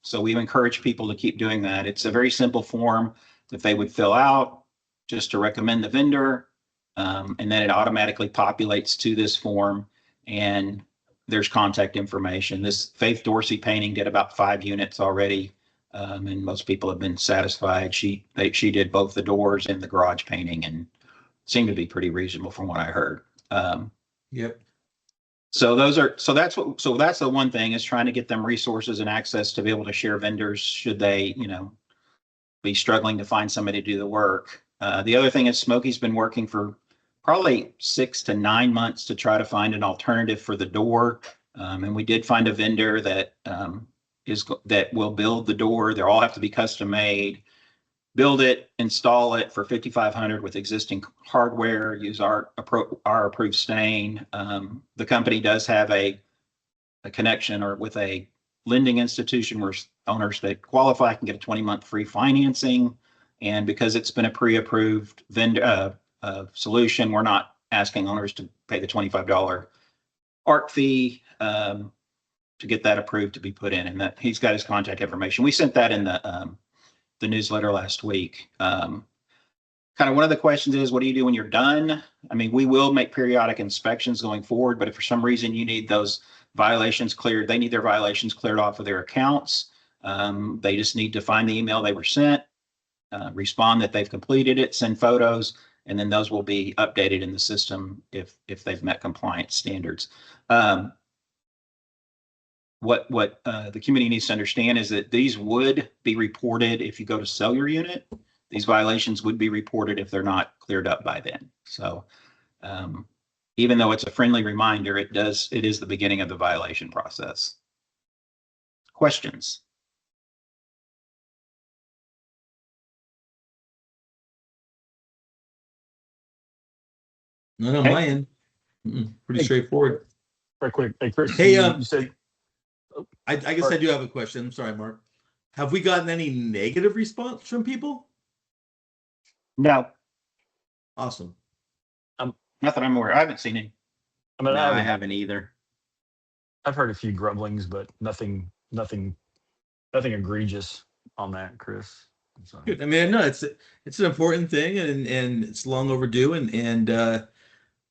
So we've encouraged people to keep doing that. It's a very simple form that they would fill out just to recommend the vendor. And then it automatically populates to this form, and there's contact information. This Faith Dorsey painting did about 5 units already. And most people have been satisfied. She did both the doors and the garage painting and seemed to be pretty reasonable from what I heard. Yep. So that's the one thing, is trying to get them resources and access to be able to share vendors should they, be struggling to find somebody to do the work. The other thing is Smokey's been working for probably 6 to 9 months to try to find an alternative for the door. And we did find a vendor that will build the door. They all have to be custom made. Build it, install it for $5,500 with existing hardware. Use our approved stain. The company does have a connection or with a lending institution where owners that qualify can get a 20-month free financing. And because it's been a pre-approved vendor solution, we're not asking owners to pay the $25 ARC fee to get that approved to be put in. And that he's got his contact information. We sent that in the newsletter last week. Kind of one of the questions is, what do you do when you're done? I mean, we will make periodic inspections going forward, but if for some reason you need those violations cleared, they need their violations cleared off of their accounts. They just need to find the email they were sent, respond that they've completed it, send photos, and then those will be updated in the system if they've met compliance standards. What the community needs to understand is that these would be reported if you go to sell your unit. These violations would be reported if they're not cleared up by then. So even though it's a friendly reminder, it is the beginning of the violation process. Questions? None on my end. Pretty straightforward. Very quick. Hey, Chris, Hey, you said I guess I do have a question. I'm sorry, Mark. Have we gotten any negative response from people? No, Awesome. nothing I'm aware. I haven't seen any. I mean, No, I haven't either. I've heard a few grumblings, but nothing egregious on that, Chris. So, Good. I mean, no, it's an important thing, and it's long overdue, and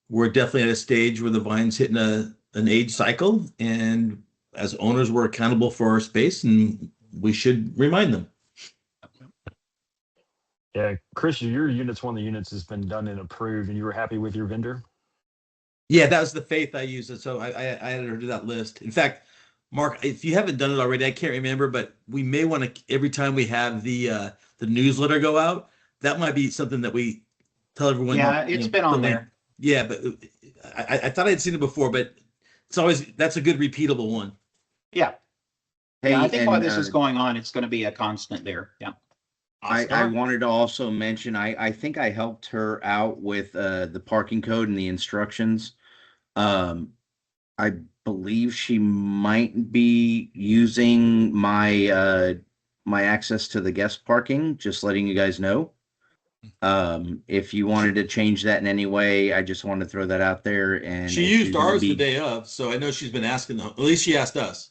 we're definitely at a stage where the vine's hitting an age cycle, and as owners, we're accountable for our space, and we should remind them. yeah, Chris, your unit's one of the units that's been done and approved, and you were happy with your vendor? Yeah, that was the faith I used, so I added her to that list. In fact, Mark, if you haven't done it already, I can't remember, but we may want to, every time we have the newsletter go out, that might be something that we tell everyone. Yeah, it's been on there. Yeah, but I thought I'd seen it before, but that's a good repeatable one. Yeah. Hey, Yeah, I think while and, this is going on, it's going to be a constant there. Yeah. I wanted to also mention, I think I helped her out with the parking code and the instructions. I believe she might be using my my access to the guest parking, just letting you guys know. If you wanted to change that in any way, I just wanted to throw that out there. And she used ours the day of, so I know she's been asking them. At least she asked us.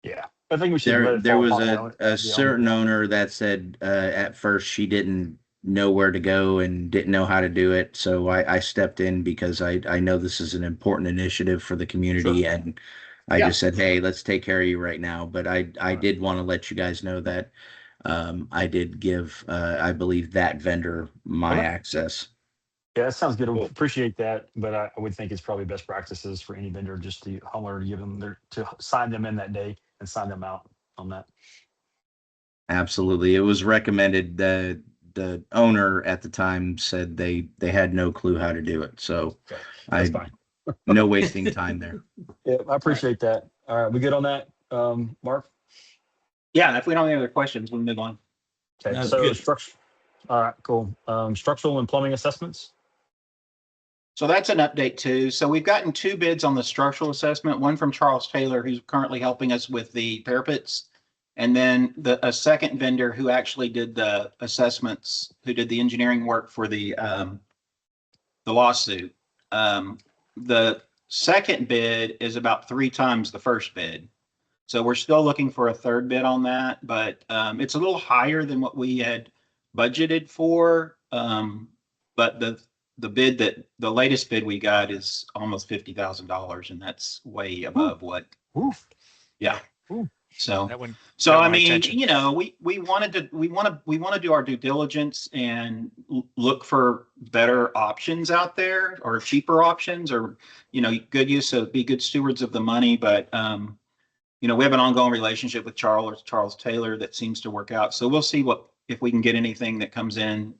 Yeah, I think we should. let it There fall was upon a certain owner that said at first she didn't know where to go and didn't know how to do it. So I stepped in because I know this is an important initiative for the community, Sure. and I Yeah. just said, hey, let's take care of you right now. But I did want to let you guys know that I did give, I believe, that vendor my Okay. access. Yeah, that sounds good. I Cool. appreciate that, but I would think it's probably best practices for any vendor just to homeowner to give them to sign them in that day and sign them out on that. Absolutely. It was recommended. The owner at the time said they had no clue how to do it. So Okay, that's I fine. no wasting time there. Yeah, I appreciate that. All right, we good on that, Mark? Yeah, if we don't have any other questions, we'll move on. Okay, That's so good. structure. All right, cool. Structural and plumbing assessments. So that's an update too. So we've gotten 2 bids on the structural assessment, one from Charles Taylor, who's currently helping us with the parapets. And then a second vendor who actually did the assessments, who did the engineering work for the lawsuit. The second bid is about 3 times the first bid. So we're still looking for a third bid on that, but it's a little higher than what we had budgeted for. But the latest bid we got is almost $50,000, and that's way above what. Oof. Yeah. Ooh. So That one. so got I my mean, attention. we want to do our due diligence and look for better options out there, or cheaper options, or good use of, be good stewards of the money. But we have an ongoing relationship with Charles Taylor that seems to work out. So we'll see if we can get anything that comes in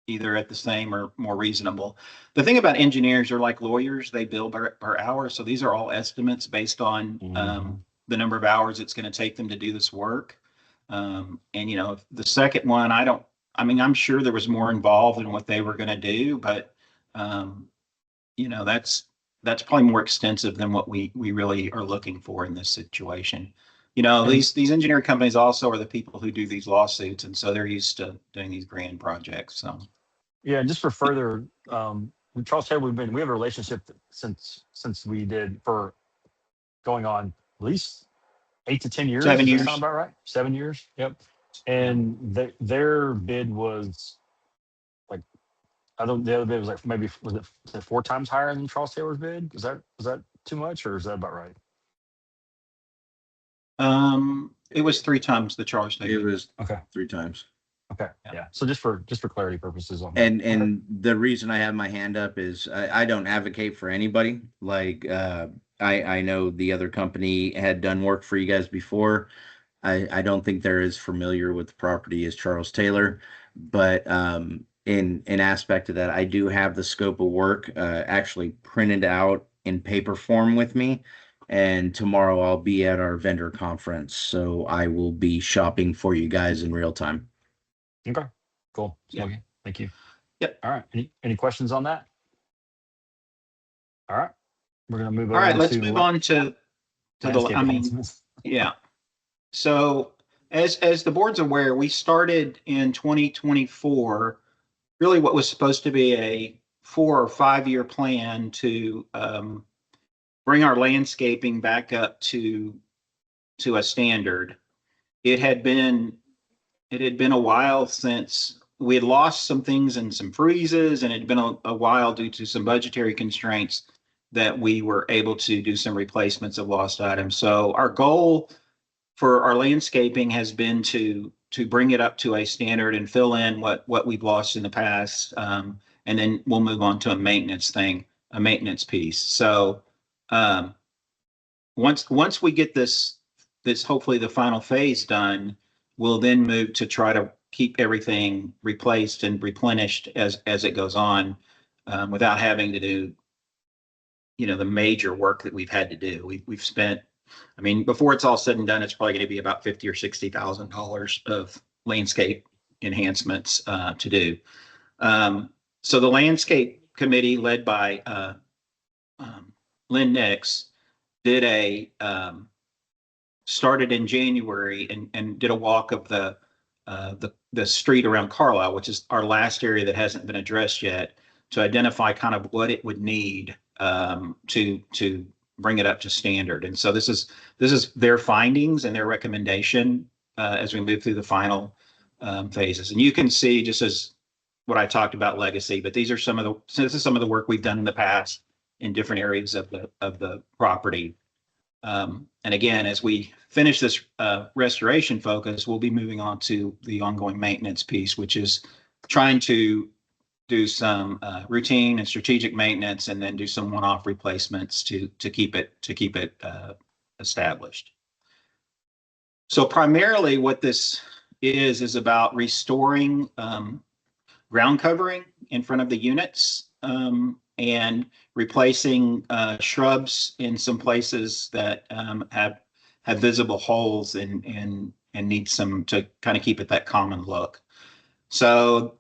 either at the same or more reasonable. The thing about engineers are like lawyers; they bill per hour. So these are all estimates based on Mhm. the number of hours it's going to take them to do this work. And the second one, I'm sure there was more involved in what they were going to do, but um, that's probably more extensive than what we really are looking for in this situation. And These engineering companies also are the people who do these lawsuits, and so they're used to doing these grand projects. So yeah, and just for further, with Charles Taylor, we have a relationship since we did for going on at least 8 to 10 years. 7 Does that years. sound about right? 7 years. Yep. Yeah. And their bid was like, I don't. The other bid was like maybe was it 4 times higher than Charles Taylor's bid? Was that too much, or is that about right? It was 3 times the charge they It gave. was Okay. 3 times. Okay. Yeah. Yeah. So just for clarity purposes on that. And the reason I have my hand up is I don't advocate for anybody. Like I know the other company had done work for you guys before. I don't think they're as familiar with the property as Charles Taylor, but in aspect of that, I do have the scope of work actually printed out in paper form with me. And tomorrow I'll be at our vendor conference, so I will be shopping for you guys in real time. Okay. Cool. Yeah. Smokey, thank you. Yep. All right. Any questions on that? All right. We're gonna move All right, on let's to move on to landscape enhancements. yeah. So as the board's aware, we started in 2024, really what was supposed to be a 4 or 5 year plan to bring our landscaping back up to a standard. It had been a while since we had lost some things in some freezes, and it had been a while due to some budgetary constraints that we were able to do some replacements of lost items. So our goal for our landscaping has been to bring it up to a standard and fill in what we've lost in the past, and then we'll move on to a maintenance piece. So once we get this hopefully the final phase done, we'll then move to try to keep everything replaced and replenished as it goes on, without having to do the major work that we've had to do. We've spent, I mean, before it's all said and done, it's probably going to be about $50,000 or $60,000 of landscape enhancements to do. So the landscape committee, led by Lynn Nix, did started in January and did a walk of the street around Carlisle, which is our last area that hasn't been addressed yet, to identify kind of what it would need to bring it up to standard. And so this is their findings and their recommendation as we move through the final phases. And you can see, just as what I talked about legacy, but this is some of the work we've done in the past in different areas of the property. And again, as we finish this restoration focus, we'll be moving on to the ongoing maintenance piece, which is trying to do some routine and strategic maintenance, and then do some one-off replacements to keep it established. So primarily, what this is about restoring ground covering in front of the units, and replacing shrubs in some places that have visible holes and need some to kind of keep it that common look. So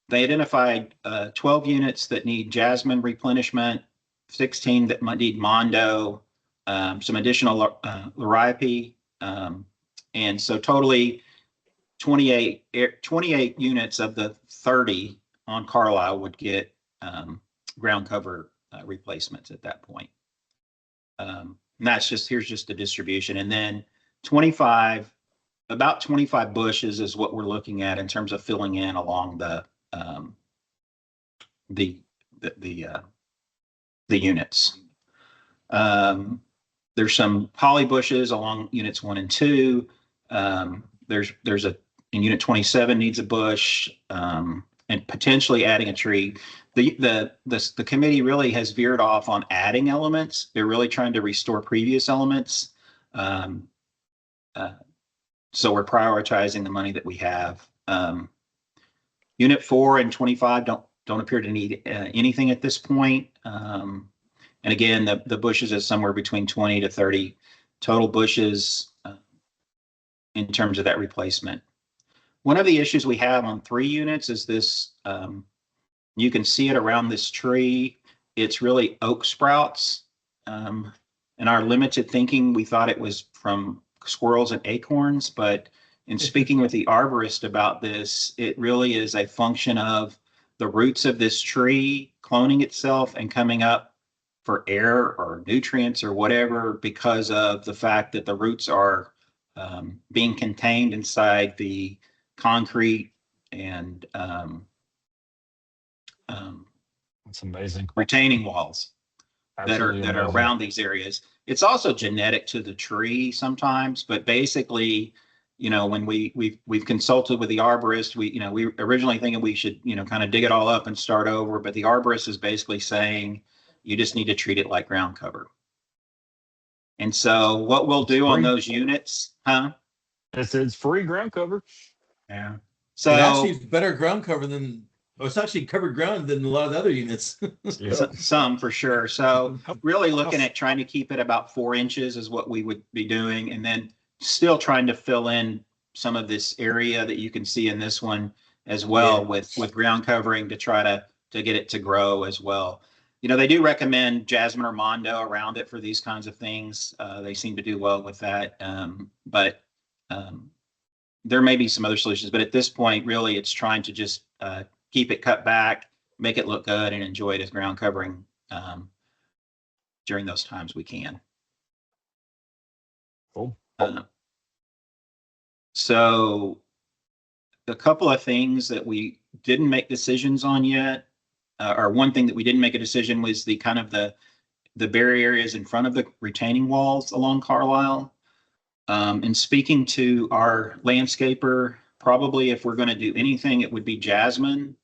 they identified 12 units that need jasmine replenishment, 16 that might need mondo, some additional liriope, and so totally 28 units of the 30 on Carlisle would get ground cover replacements at that point. And that's just, here's just the distribution. And then about 25 bushes is what we're looking at in terms of filling in along the units. There's some holly bushes along units 1 and 2. There's a, in unit 27 needs a bush, and potentially adding a tree. The committee really has veered off on adding elements. They're really trying to restore previous elements. So we're prioritizing the money that we have. Unit 4 and 25 don't appear to need anything at this point. And again, the bushes is somewhere between 20 to 30 total bushes in terms of that replacement. One of the issues we have on 3 units is this, you can see it around this tree. It's really oak sprouts. In our limited thinking, we thought it was from squirrels and acorns, but in speaking with the arborist about this, it really is a function of the roots of this tree cloning itself and coming up for air or nutrients or whatever, because of the fact that the roots are being contained inside the concrete and That's amazing. retaining walls Absolutely that are amazing. around these areas. It's also genetic to the tree sometimes, but basically, you know, when we've consulted with the arborist, we originally thinking we should, kind of dig it all up and start over, but the arborist is basically saying you just need to treat it like ground cover. And so what we'll do on those units, It's free ground cover. Yeah. So it actually So is better ground cover than, it's actually covered ground than a lot of the other units. Yeah. some for sure. So How- really looking at trying to keep it about 4 inches is what we would be doing. And then still trying to fill in some of this area that you can see in this one as well, with ground covering to try to get it to grow as well. They do recommend jasmine or mondo around it for these kinds of things. They seem to do well with that. But there may be some other solutions, but at this point, really, it's trying to just keep it cut back, make it look good, and enjoy it as ground covering during those times we can. Cool. So a couple of things that we didn't make decisions on yet, or one thing that we didn't make a decision was the kind of the barrier areas in front of the retaining walls along Carlisle. And speaking to our landscaper, probably if we're going to do anything, it would be jasmine.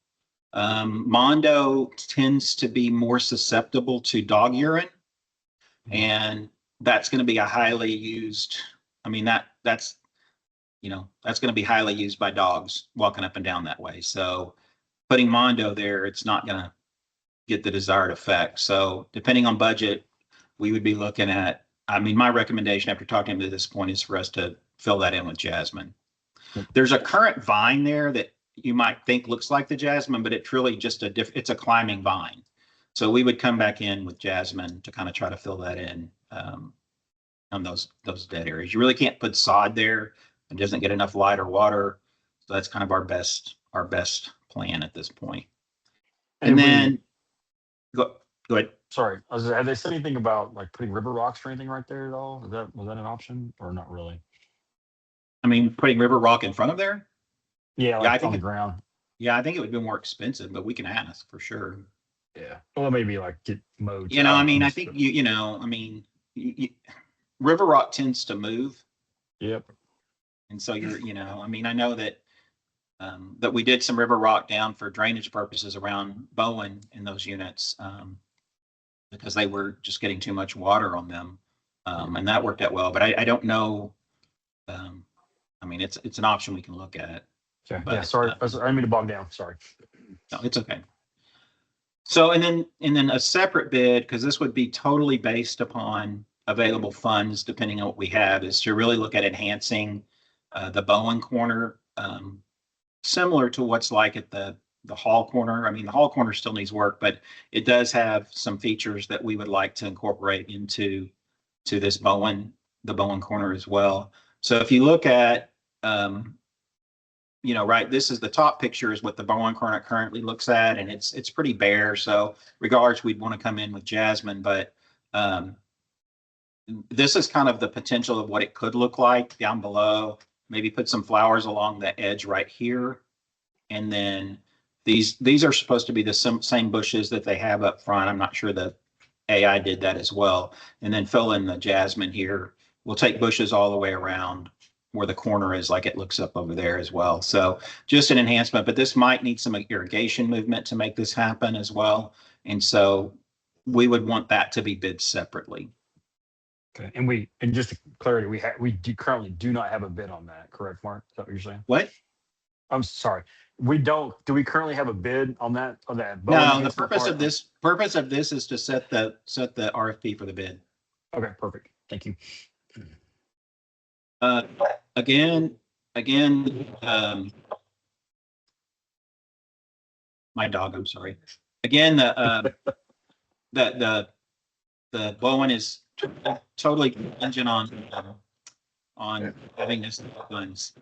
Mondo tends to be more susceptible to dog urine, and that's going to be a highly used, that's going to be highly used by dogs walking up and down that way. So putting mondo there, it's not going to get the desired effect. So depending on budget, we would be looking at, my recommendation after talking to this point is for us to fill that in with jasmine. There's a current vine there that you might think looks like the jasmine, but it's really just it's a climbing vine. So we would come back in with jasmine to kind of try to fill that in on those dead areas. You really can't put sod there. It doesn't get enough light or water. So that's kind of our best plan at this point. And then go ahead. Sorry, have they said anything about like putting river rocks or anything right there at all? Was that an option or not really? Putting river rock in front of there? Yeah, I like think on the ground. Yeah, I think it would be more expensive, but we can ask for sure. Yeah. Well, maybe like get mowed. I think River Rock tends to move. Yep. And so I mean, I know that that we did some River Rock down for drainage purposes around Bowen in those units because they were just getting too much water on them. And that worked out well, but I don't know. I mean, it's an option we can look at. Okay. But, Yeah. Sorry. I didn't mean to bog down. Sorry. No, it's okay. So, and then a separate bid, because this would be totally based upon available funds, depending on what we have, is to really look at enhancing the Bowen corner, similar to what's like at the hall corner. I mean, the hall corner still needs work, but it does have some features that we would like to incorporate into this the Bowen corner as well. So if you look at, right, this is the top picture is what the Bowen corner currently looks at, and it's pretty bare. So regardless, we'd want to come in with Jasmine, but this is kind of the potential of what it could look like down below. Maybe put some flowers along the edge right here. And then these are supposed to be the same bushes that they have up front. I'm not sure the AI did that as well. And then fill in the Jasmine here. We'll take bushes all the way around where the corner is, like it looks up over there as well. So just an enhancement, but this might need some irrigation movement to make this happen as well. And so we would want that to be bid separately. Okay. And just to clarity, we currently do not have a bid on that, correct, Mark? Is that what you're saying? What? I'm sorry. Do we currently have a bid on that? No, the purpose of this is to set the RFP for the bid. Okay, perfect. Thank you. Again, my dog, I'm sorry. Again, the Bowen is totally contingent on having this funds.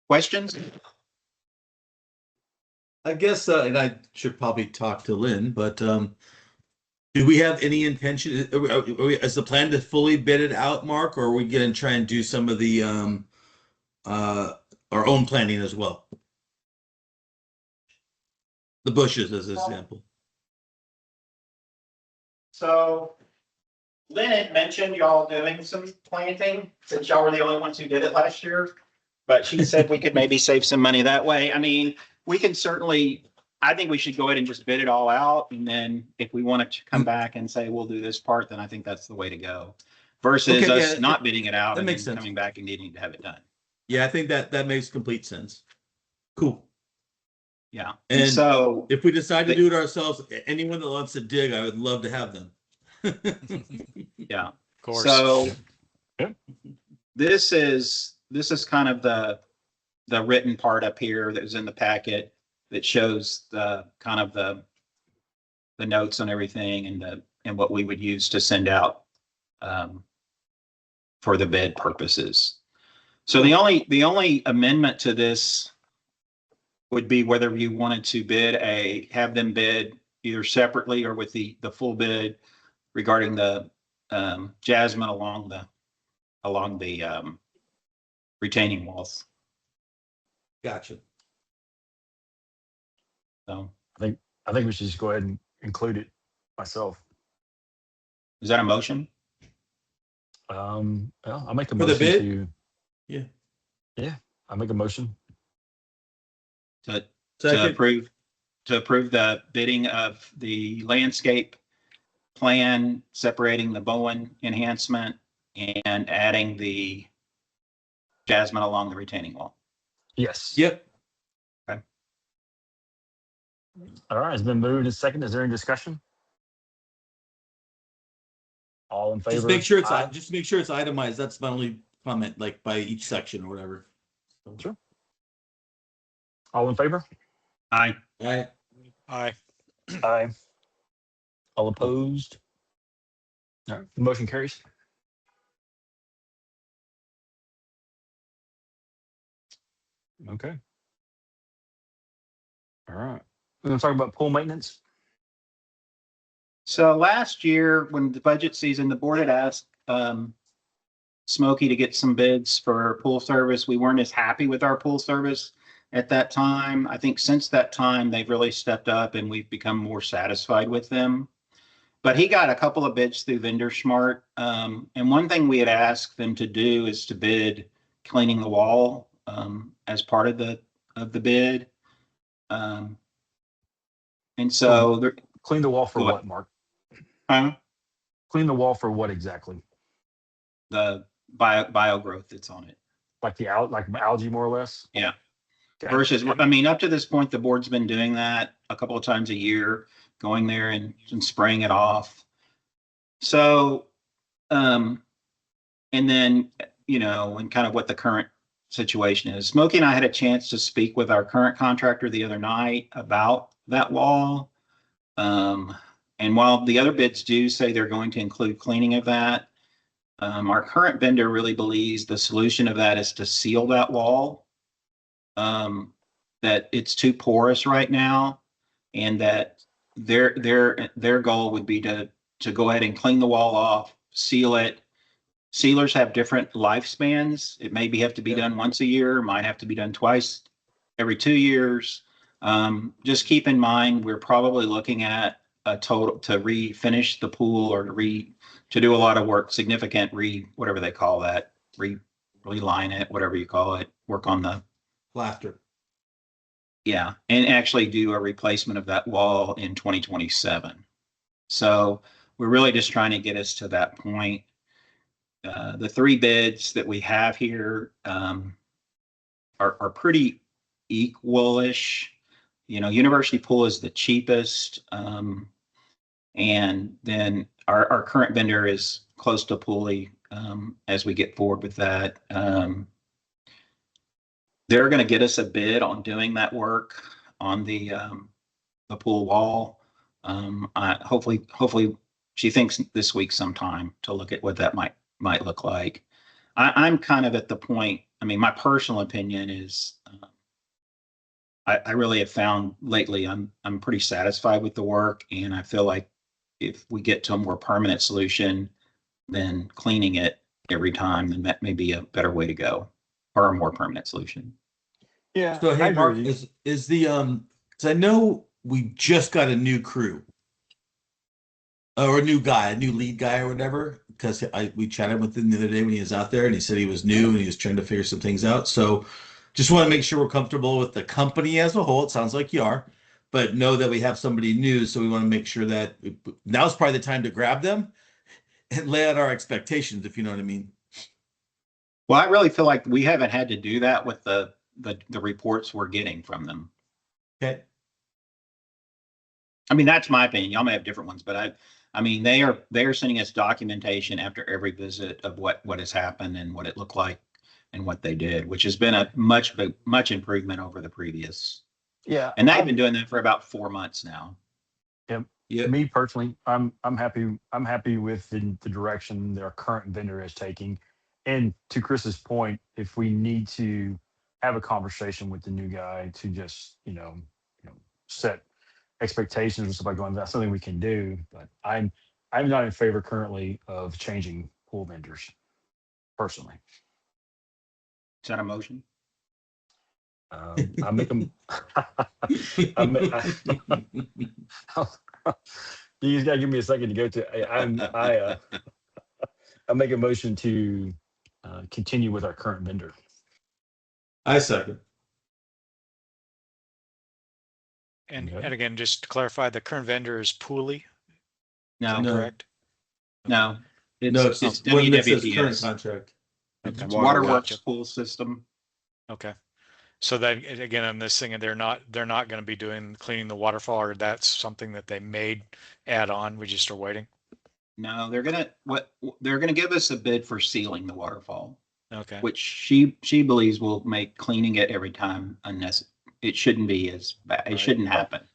Questions? I guess, and I should probably talk to Lynn, but do we have any intention? Is the plan to fully bid it out, Mark, or are we going to try and do some of the our own planning as well? The bushes, as an example. So Lynn had mentioned y'all doing some planting since y'all were the only ones who did it last year. But she said we could maybe save some money that way. I mean, we can certainly, I think we should go ahead and just bid it all out. And then if we want to come back and say, we'll do this part, then I think that's the way to go. Versus us not bidding it out and then coming back and needing to have it done. Yeah, I think that makes complete sense. Cool. Yeah. And so if we decide to do it ourselves, anyone that wants to dig, I would love to have them. Yeah. Of course. So this is kind of the written part up here that was in the packet that shows the kind of the notes on everything and what we would use to send out for the bid purposes. So the only amendment to this would be whether you wanted to have them bid either separately or with the full bid regarding the Jasmine along the retaining walls. Gotcha. So I think we should just go ahead and include it myself. is that a motion? Well, I'll make a For the motion bid? to. Yeah. I'll make a motion. To Second. approve the bidding of the landscape plan, separating the Bowen enhancement and adding the Jasmine along the retaining wall. Yes. Yep. Okay. All right. It's been moved and second. Is there any discussion? All in favor? Just make sure Aye. it's itemized. That's my only comment, like by each section or whatever. Sure. All in favor? Aye. Aye. Aye. Aye. All opposed? All right. The motion carries. Okay. All right. We're going to talk about pool maintenance. So last year, when the budget season, the board had asked Smokey to get some bids for pool service. We weren't as happy with our pool service at that time. I think since that time, they've really stepped up and we've become more satisfied with them. But he got a couple of bids through Vendor Smart. And one thing we had asked them to do is to bid cleaning the wall as part of the bid. And so they're, Clean the wall for Go what, ahead. Mark? huh? Clean the wall for what exactly? The bio growth that's on it. Like like algae, more or less? Yeah. Okay. Versus, I mean, up to this point, the board's been doing that a couple of times a year, going there and spraying it off. So, and then, and kind of what the current situation is. Smokey and I had a chance to speak with our current contractor the other night about that wall. And while the other bids do say they're going to include cleaning of that, our current vendor really believes the solution of that is to seal that wall. That it's too porous right now, and that their goal would be to go ahead and clean the wall off, seal it. Sealers have different lifespans. It maybe have to be done once a year, might have to be done twice every 2 years. Just keep in mind, we're probably looking at a total to refinish the pool or to do a lot of work, significant whatever they call that, reline it, whatever you call it, work on the Laughter. yeah, and actually do a replacement of that wall in 2027. So we're really just trying to get us to that point. The 3 bids that we have here are pretty equalish. University Pool is the cheapest, and then our current vendor is close to Pooley as we get forward with that. They're going to get us a bid on doing that work on the pool wall. Hopefully she thinks this week sometime to look at what that might look like. I'm kind of at the point. I mean, my personal opinion is I really have found lately I'm pretty satisfied with the work, and I feel like if we get to a more permanent solution than cleaning it every time, then that may be a better way to go, or a more permanent solution. Yeah. So I hey, agree Mark, with you. is the because I know we just got a new crew or a new guy, a new lead guy or whatever. Because we chatted with him the other day when he was out there, and he said he was new and he was trying to figure some things out. So just want to make sure we're comfortable with the company as a whole. It sounds like you are, but know that we have somebody new, so we want to make sure that now's probably the time to grab them and lay out our expectations, if you know what I mean. Well, I really feel like we haven't had to do that with the reports we're getting from them. Okay. I mean, that's my opinion. Y'all may have different ones, but I mean, they are sending us documentation after every visit of what has happened and what it looked like and what they did, which has been a much improvement over the previous. Yeah. And they've been doing that for about 4 months now. Yeah. Me personally, I'm happy with the direction their current vendor is taking. And to Chris's point, if we need to have a conversation with the new guy to just set expectations and stuff like going, that's something we can do. But I'm not in favor currently of changing pool vendors personally. Is that a motion? I make them. You just gotta give me a second to go to. I make a motion to continue with our current vendor. I second. And Okay. and again, just to clarify, the current vendor is Pooley, No, No. correct? no. No, it's one that says current WWPS. contract. It's Okay. Waterworks Gotcha. pool system. Okay. So then again, on this thing, they're not going to be doing cleaning the waterfall, or that's something that they may add on. We just are waiting. No, they're gonna give us a bid for sealing the waterfall, Okay. which she believes will make cleaning it every time unnecessary. It shouldn't be as bad. It Right. shouldn't happen.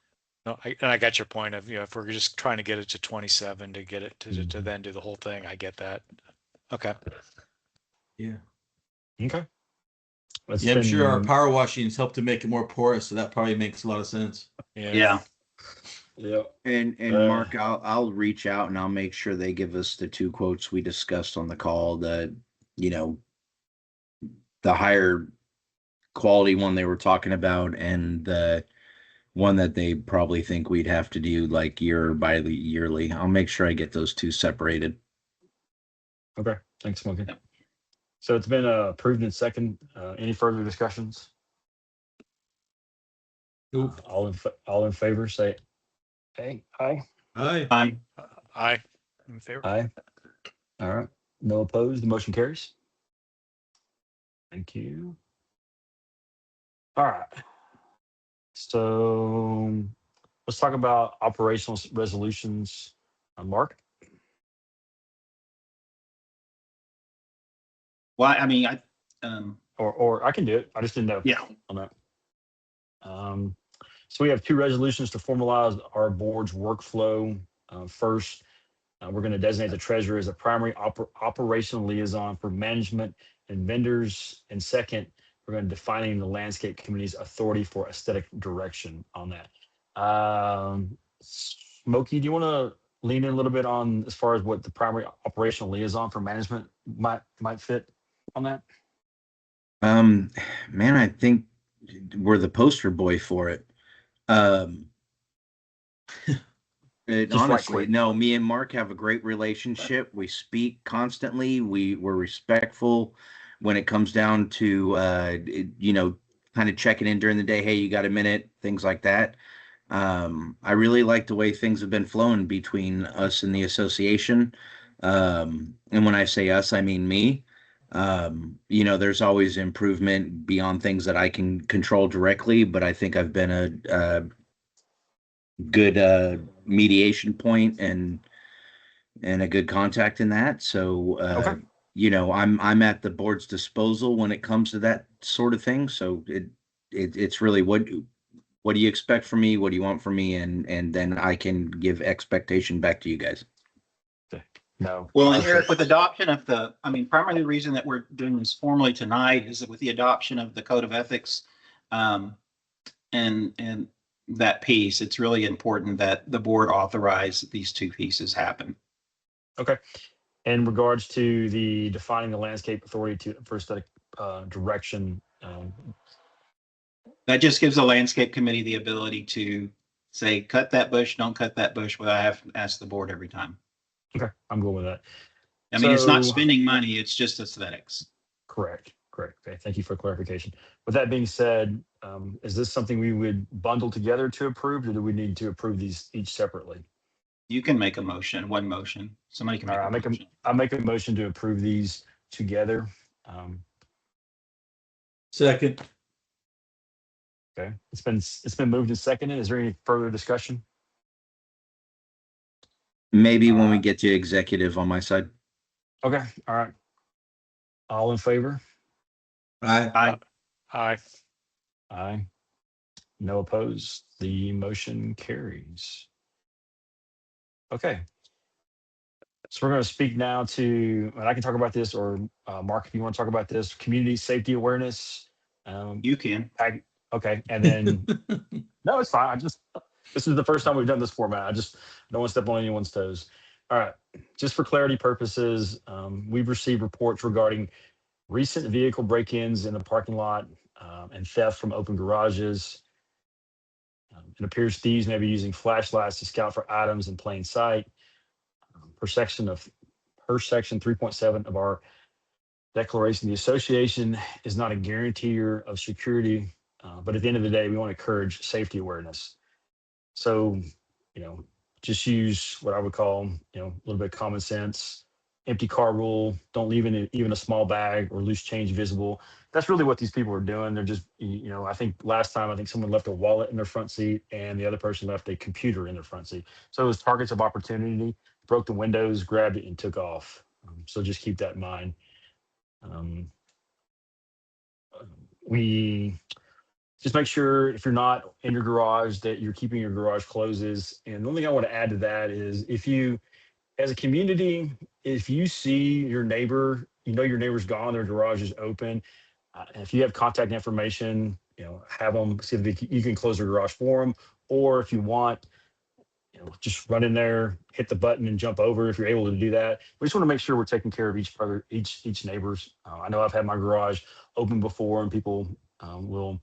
No, and I got your point of, if we're just trying to get it to 27 to get it to then do the whole thing, I get that. Okay. Yeah. Okay. Yeah, I'm sure our power washings help to make it more porous, so that probably makes a lot of sense. Yeah. Yeah. And Mark, I'll reach out and I'll make sure they give us the 2 quotes we discussed on the call. The higher quality one they were talking about, and the one that they probably think we'd have to do like yearly. I'll make sure I get those two separated. Okay, thanks, Smokey. So it's been approved in second. Any further discussions? Nope. All in favor, say aye. Aye. Aye. Aye. Aye. In favor. Aye. All right. No opposed. The motion carries. Thank you. All right. So let's talk about operational resolutions. Mark? Well, I mean, Or I can do it. I just didn't know yeah, on that. So we have two resolutions to formalize our board's workflow. First, we're going to designate the treasurer as a primary operational liaison for management and vendors. And second, we're going to defining the landscape committee's authority for aesthetic direction on that. Smokey, do you want to lean in a little bit on as far as what the primary operational liaison for management might fit on that? Man, I think we're the poster boy for it. Honestly, no, me and Mark have a great relationship. We speak constantly. We're respectful when it comes down to, kind of checking in during the day. Hey, you got a minute? Things like that. I really like the way things have been flowing between us and the association. And when I say us, I mean me. There's always improvement beyond things that I can control directly, but I think I've been a good mediation point and a good contact in that. So Okay. I'm at the board's disposal when it comes to that sort of thing. So it's really what do you expect from me? What do you want from me? And then I can expectation back to you guys. No. well, and Eric, with adoption of primary reason that we're doing this formally tonight is that with the adoption of the Code of Ethics, and that piece, it's really important that the board authorize these two pieces happen. Okay. In regards to the defining the landscape authority for aesthetic direction, That just gives the landscape committee the ability to say, cut that bush, don't cut that bush, without having to ask the board every time. okay, I'm going with that. I mean, it's not So- spending money, it's just aesthetics. Correct. Okay, thank you for clarification. With that being said, is this something we would bundle together to approve, or do we need to approve these each separately? You can make a motion, one motion. Somebody can All make right, a motion. I make a motion to approve these together. Second. Okay, it's been moved and seconded. Is there any further discussion? Maybe when we get to executive on my side. Okay, all right. All in favor? Aye. Aye. Aye. No opposed. The motion carries. Okay. So we're going to speak now to, and I can talk about this, or Mark, if you want to talk about this, community safety awareness. You can. Okay, and then no, it's fine. This is the first time we've done this format. I just don't want to step on anyone's toes. All right, just for clarity purposes, we've received reports regarding recent vehicle break-ins in the parking lot and theft from open garages. It appears thieves may be using flashlights to scout for items in plain sight. Per section 3.7 of our declaration, the association is not a guarantor of security, but at the end of the day, we want to encourage safety awareness. So, just use what I would call, a little bit of common sense. Empty car rule, don't leave even a small bag or loose change visible. That's really what these people are doing. They're just, I think last time, someone left a wallet in their front seat and the other person left a computer in their front seat. So it was targets of opportunity, broke the windows, grabbed it and took off. So just keep that in mind. We just make sure if you're not in your garage that you're keeping your garage closes. And the only thing I want to add to that is if you, as a community, if you see your neighbor, your neighbor's gone, their garage is open. And if you have contact information, have them see if you can close their garage for them. Or if you want, just run in there, hit the button and jump over if you're able to do that. We just want to make sure we're taking care of each neighbor's. I know I've had my garage open before and people will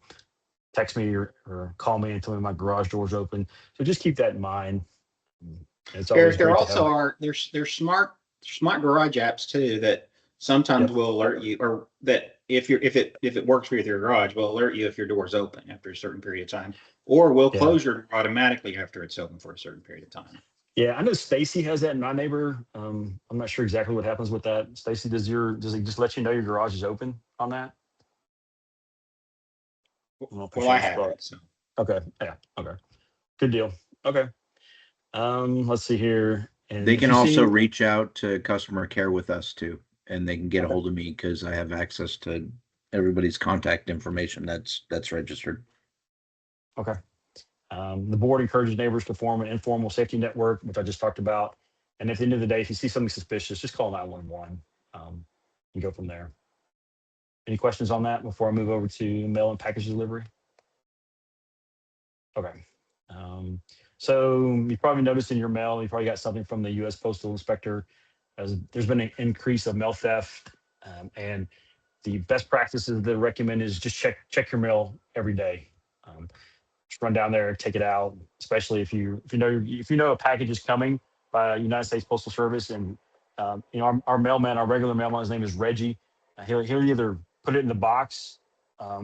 text me or call me and tell me my garage door's open. So just keep that in mind. It's always There great to also have. are, there's smart garage apps too that sometimes Yep. will alert you, or that if it works with your garage, will alert you if your door's open after a certain period of time, or will Yeah. close your door automatically after it's open for a certain period of time. Yeah, I know Stacy has that in my neighbor. I'm not sure exactly what happens with that. Stacy, does it just let you know your garage is open on that? I'll push Well, you on I the have spot. it, so. Okay. Yeah. Okay. Good deal. Okay. Let's see here. And They if can you also see, reach out to customer care with us too, and they can get a Okay. hold of me because I have access to everybody's contact information that's registered. okay. The board encourages neighbors to form an informal safety network, which I just talked about. And at the end of the day, if you see something suspicious, just call 911 and go from there. Any questions on that before I move over to mail and package delivery? Okay. So you probably noticed in your mail, you probably got something from the U.S. Postal Inspector, as there's been an increase of mail theft, and the best practices that I recommend is just check your mail every day. Just run down there, take it out, especially if you know a package is coming by United States Postal Service, and our mailman, our regular mailman, his name is Reggie. He'll either put it in the box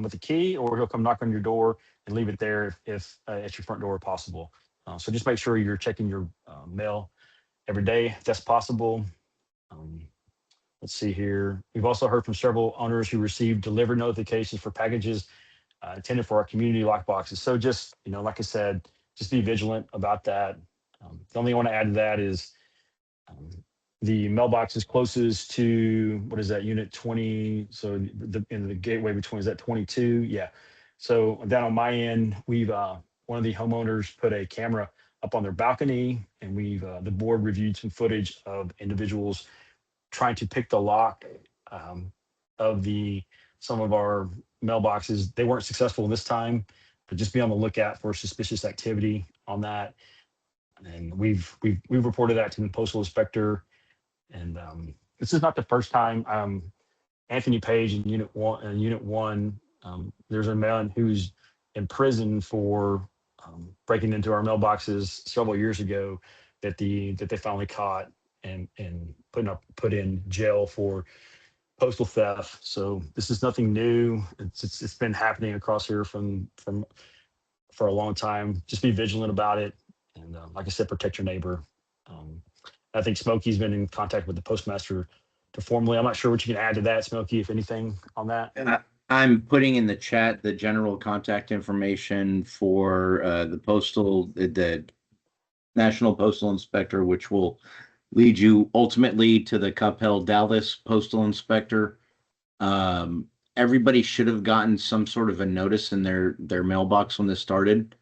with a key, or he'll come knock on your door and leave it there if at your front door if possible. So just make sure you're checking your mail every day if that's possible. Um, let's see here. We've also heard from several owners who received delivery notifications for packages intended for our community lock boxes. So just, like I said, just be vigilant about that. The only thing I want to add to that is um, the mailbox is closest to, what is that, unit 20? So in the gateway between, is that 22? Yeah. So down on my end, one of the homeowners put a camera up on their balcony, and the board reviewed some footage of individuals trying to pick the lock um, of some of our mailboxes. They weren't successful this time, but just be on the lookout for suspicious activity on that. And we've reported that to the postal inspector. And this is not the first time. Anthony Page in Unit One. There's a man who's in prison for breaking into our mailboxes several years ago that they finally caught and put in jail for postal theft. So this is nothing new. It's been happening across here from for a long time. Just be vigilant about it, and like I said, protect your neighbor. Um, I think Smokey's been in contact with the postmaster to formally. I'm not sure what you can add to that, Smokey, if anything on that. I'm putting in the chat the general contact information for the National Postal Inspector, which will lead you ultimately to the Coppell Dallas Postal Inspector. Everybody should have gotten some sort of a notice in their mailbox when this started,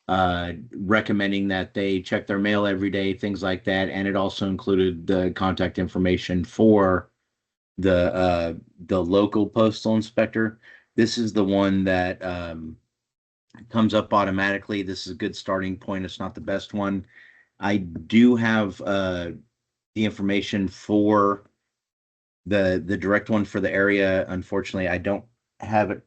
recommending that they check their mail every day, things like that. And it also included the contact information for the local postal inspector. This is the one that comes up automatically. This is a good starting point. It's not the best one. I do have the information for the direct one for the area. Unfortunately, I don't have it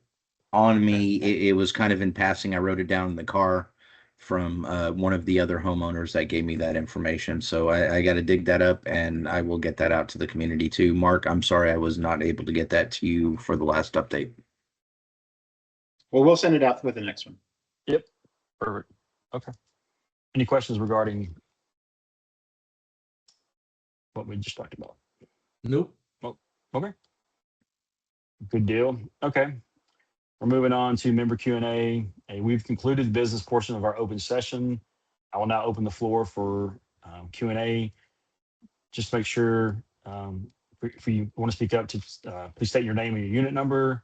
on me. It was kind of in passing. I wrote it down in the car from one of the other homeowners that gave me that information. So I got to dig that up, and I will get that out to the community too. Mark, I'm sorry I was not able to get that to you for the last update. Well, we'll send it out with the next one. Yep. Perfect. Okay. Any questions regarding what we just talked about? Nope. Oh, okay. Good deal. Okay. We're moving on to member Q&A. We've concluded the business portion of our open session. I will now open the floor for Q&A. Just make sure if you want to speak up, please state your name and your unit number.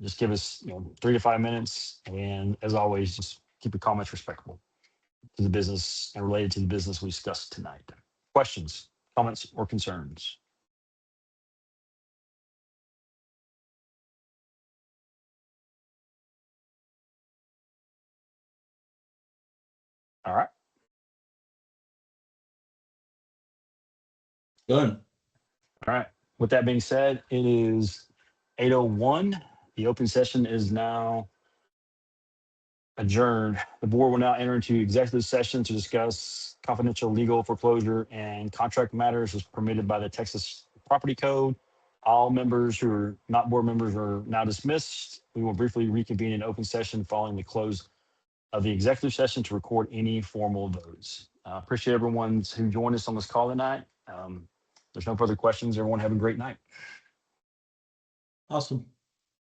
Just give us 3 to 5 minutes. And as always, just keep your comments respectful to the business and related to the business we discussed tonight. Questions, comments, or concerns? All right. Done. All right. With that being said, it is 8:01. The open session is now adjourned. The board will now enter into executive session to discuss confidential legal foreclosure and contract matters as permitted by the Texas Property Code. All members who are not board members are now dismissed. We will briefly reconvene in open session following the close of the executive session to record any formal votes. Appreciate everyone who joined us on this call tonight. There's no further questions. Everyone have a great night. Awesome.